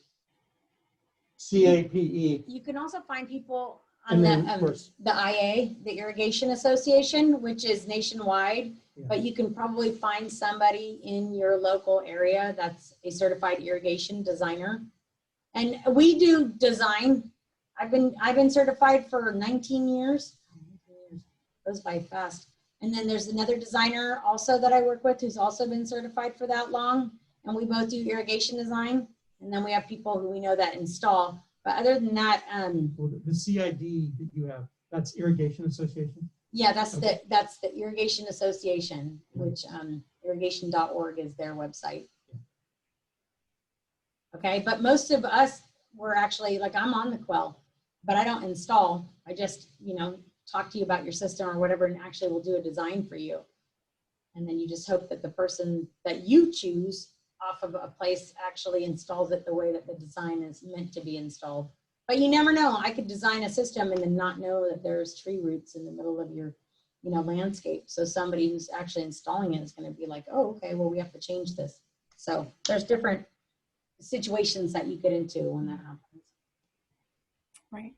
You can also find people on the IA, the Irrigation Association, which is nationwide, but you can probably find somebody in your local area that's a certified irrigation designer. And we do design. I've been certified for 19 years. Goes by fast. And then there's another designer also that I work with who's also been certified for that long. And we both do irrigation design. And then we have people who we know that install. But other than that, the CID that you have, that's Irrigation Association? yeah, that's the Irrigation Association, which irrigation.org is their website. Okay, but most of us were actually, like, I'm on the Quell, but I don't install. I just, you know, talk to you about your system or whatever, and actually will do a design for you. And then you just hope that the person that you choose off of a place actually installs it the way that the design is meant to be installed. But you never know. I could design a system and then not know that there's tree roots in the middle of your, you know, landscape. So somebody who's actually installing it is going to be like, oh, okay, well, we have to change this. So there's different situations that you get into when that happens. Right.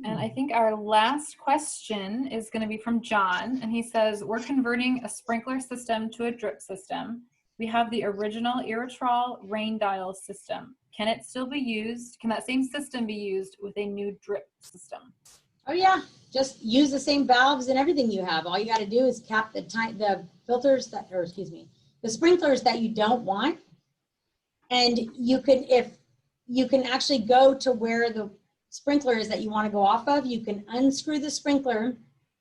And I think our last question is going to be from John. And he says, we're converting a sprinkler system to a drip system. We have the original Irrigation rain dial system. Can it still be used? Can that same system be used with a new drip system? Oh yeah, just use the same valves and everything you have. All you got to do is cap the filters that, or excuse me, the sprinklers that you don't want. And you can actually go to where the sprinkler is that you want to go off of. You can unscrew the sprinkler.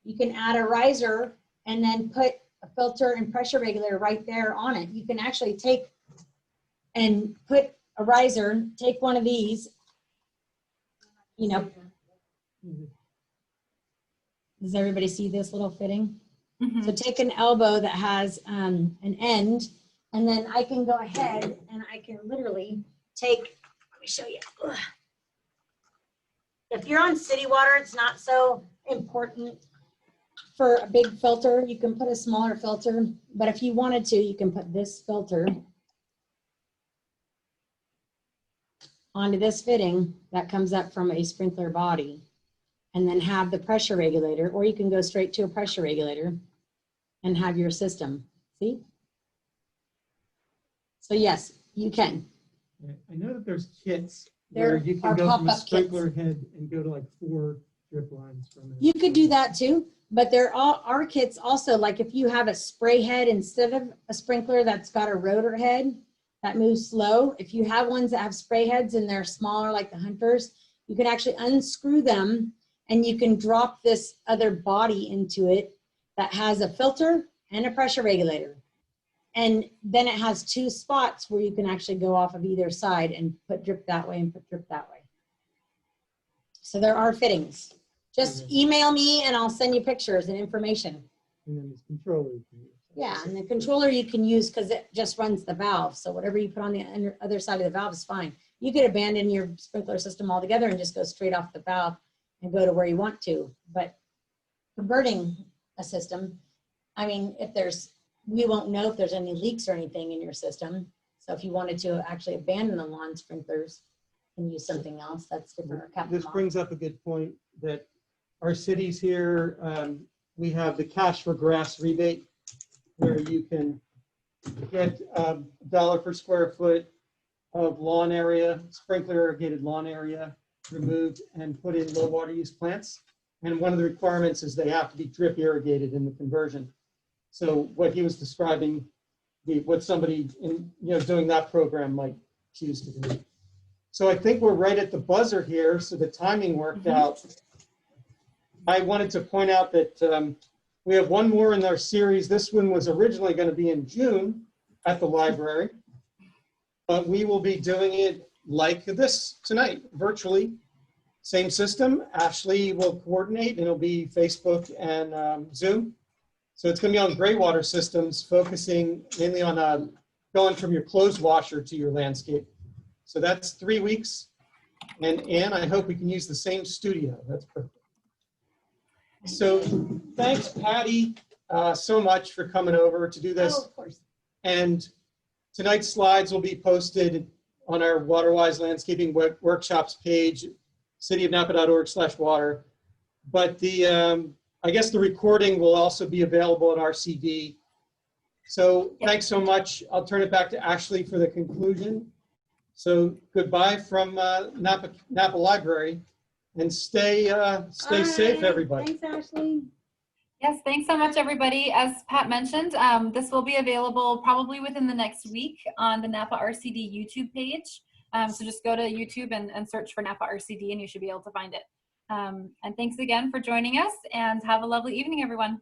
You can add a riser and then put a filter and pressure regulator right there on it. You can actually take and put a riser, take one of these, you know, does everybody see this little fitting? So take an elbow that has an end, and then I can go ahead and I can literally take, let me show you. Ugh. If you're on city water, it's not so important for a big filter. You can put a smaller filter, but if you wanted to, you can put this filter onto this fitting that comes up from a sprinkler body, and then have the pressure regulator, or you can go straight to a pressure regulator and have your system. See? So yes, you can. I know that there's kits There where you are can go from a pop-up kits. sprinkler head and go to like 4 drip lines from it. You could do that too, but there are kits also, like if you have a spray head instead of a sprinkler that's got a rotor head that moves slow, if you have ones that have spray heads and they're smaller like the Hunters, you can actually unscrew them and you can drop this other body into it that has a filter and a pressure regulator. And then it has 2 spots where you can actually go off of either side and put drip that way and put drip that way. So there are fittings. Just email me and I'll send you pictures and information. And then this controller. You can use. Yeah, and the controller you can use because it just runs the valve. So whatever you put on the other side of the valve is fine. You could abandon your sprinkler system altogether and just go straight off the valve and go to where you want to. But converting a system, I mean, we won't know if there's any leaks or anything in your system. So if you wanted to actually abandon the lawn sprinklers and use something else, that's different. or cap This them off. brings up a good point that our cities here, we have the cash for grass rebate where you can get $1 per square foot of lawn area, sprinkler irrigated lawn area removed and put in low water use plants. And one of the requirements is they have to be drip irrigated in the conversion. So what he was describing, what somebody doing that program might choose to do. So I think we're right at the buzzer here. So the timing worked out. I wanted to point out that we have one more in our series. This one was originally going to be in June at the library, but we will be doing it like this tonight, virtually. Same system. Ashley will coordinate, and it'll be Facebook and Zoom. So it's going to be on gray water systems, focusing mainly on going from your clothes washer to your landscape. So that's 3 weeks. And Ann, I hope we can use the same studio. That's perfect. So thanks, Patty, so much for coming over to do this. Oh, of course. And tonight's slides will be posted on our WaterWise Landscaping Workshops page, cityofnapa.org/water. But I guess the recording will also be available at RCD. So thanks so much. I'll turn it back to Ashley for the conclusion. So goodbye from Napa Library, and stay safe, everybody. Thanks, Ashley. Yes, thanks so much, everybody. As Pat mentioned, this will be available probably within the next week on the Napa RCD YouTube page. So just go to YouTube and search for Napa RCD and you should be able to find it. And thanks again for joining us, and have a lovely evening, everyone.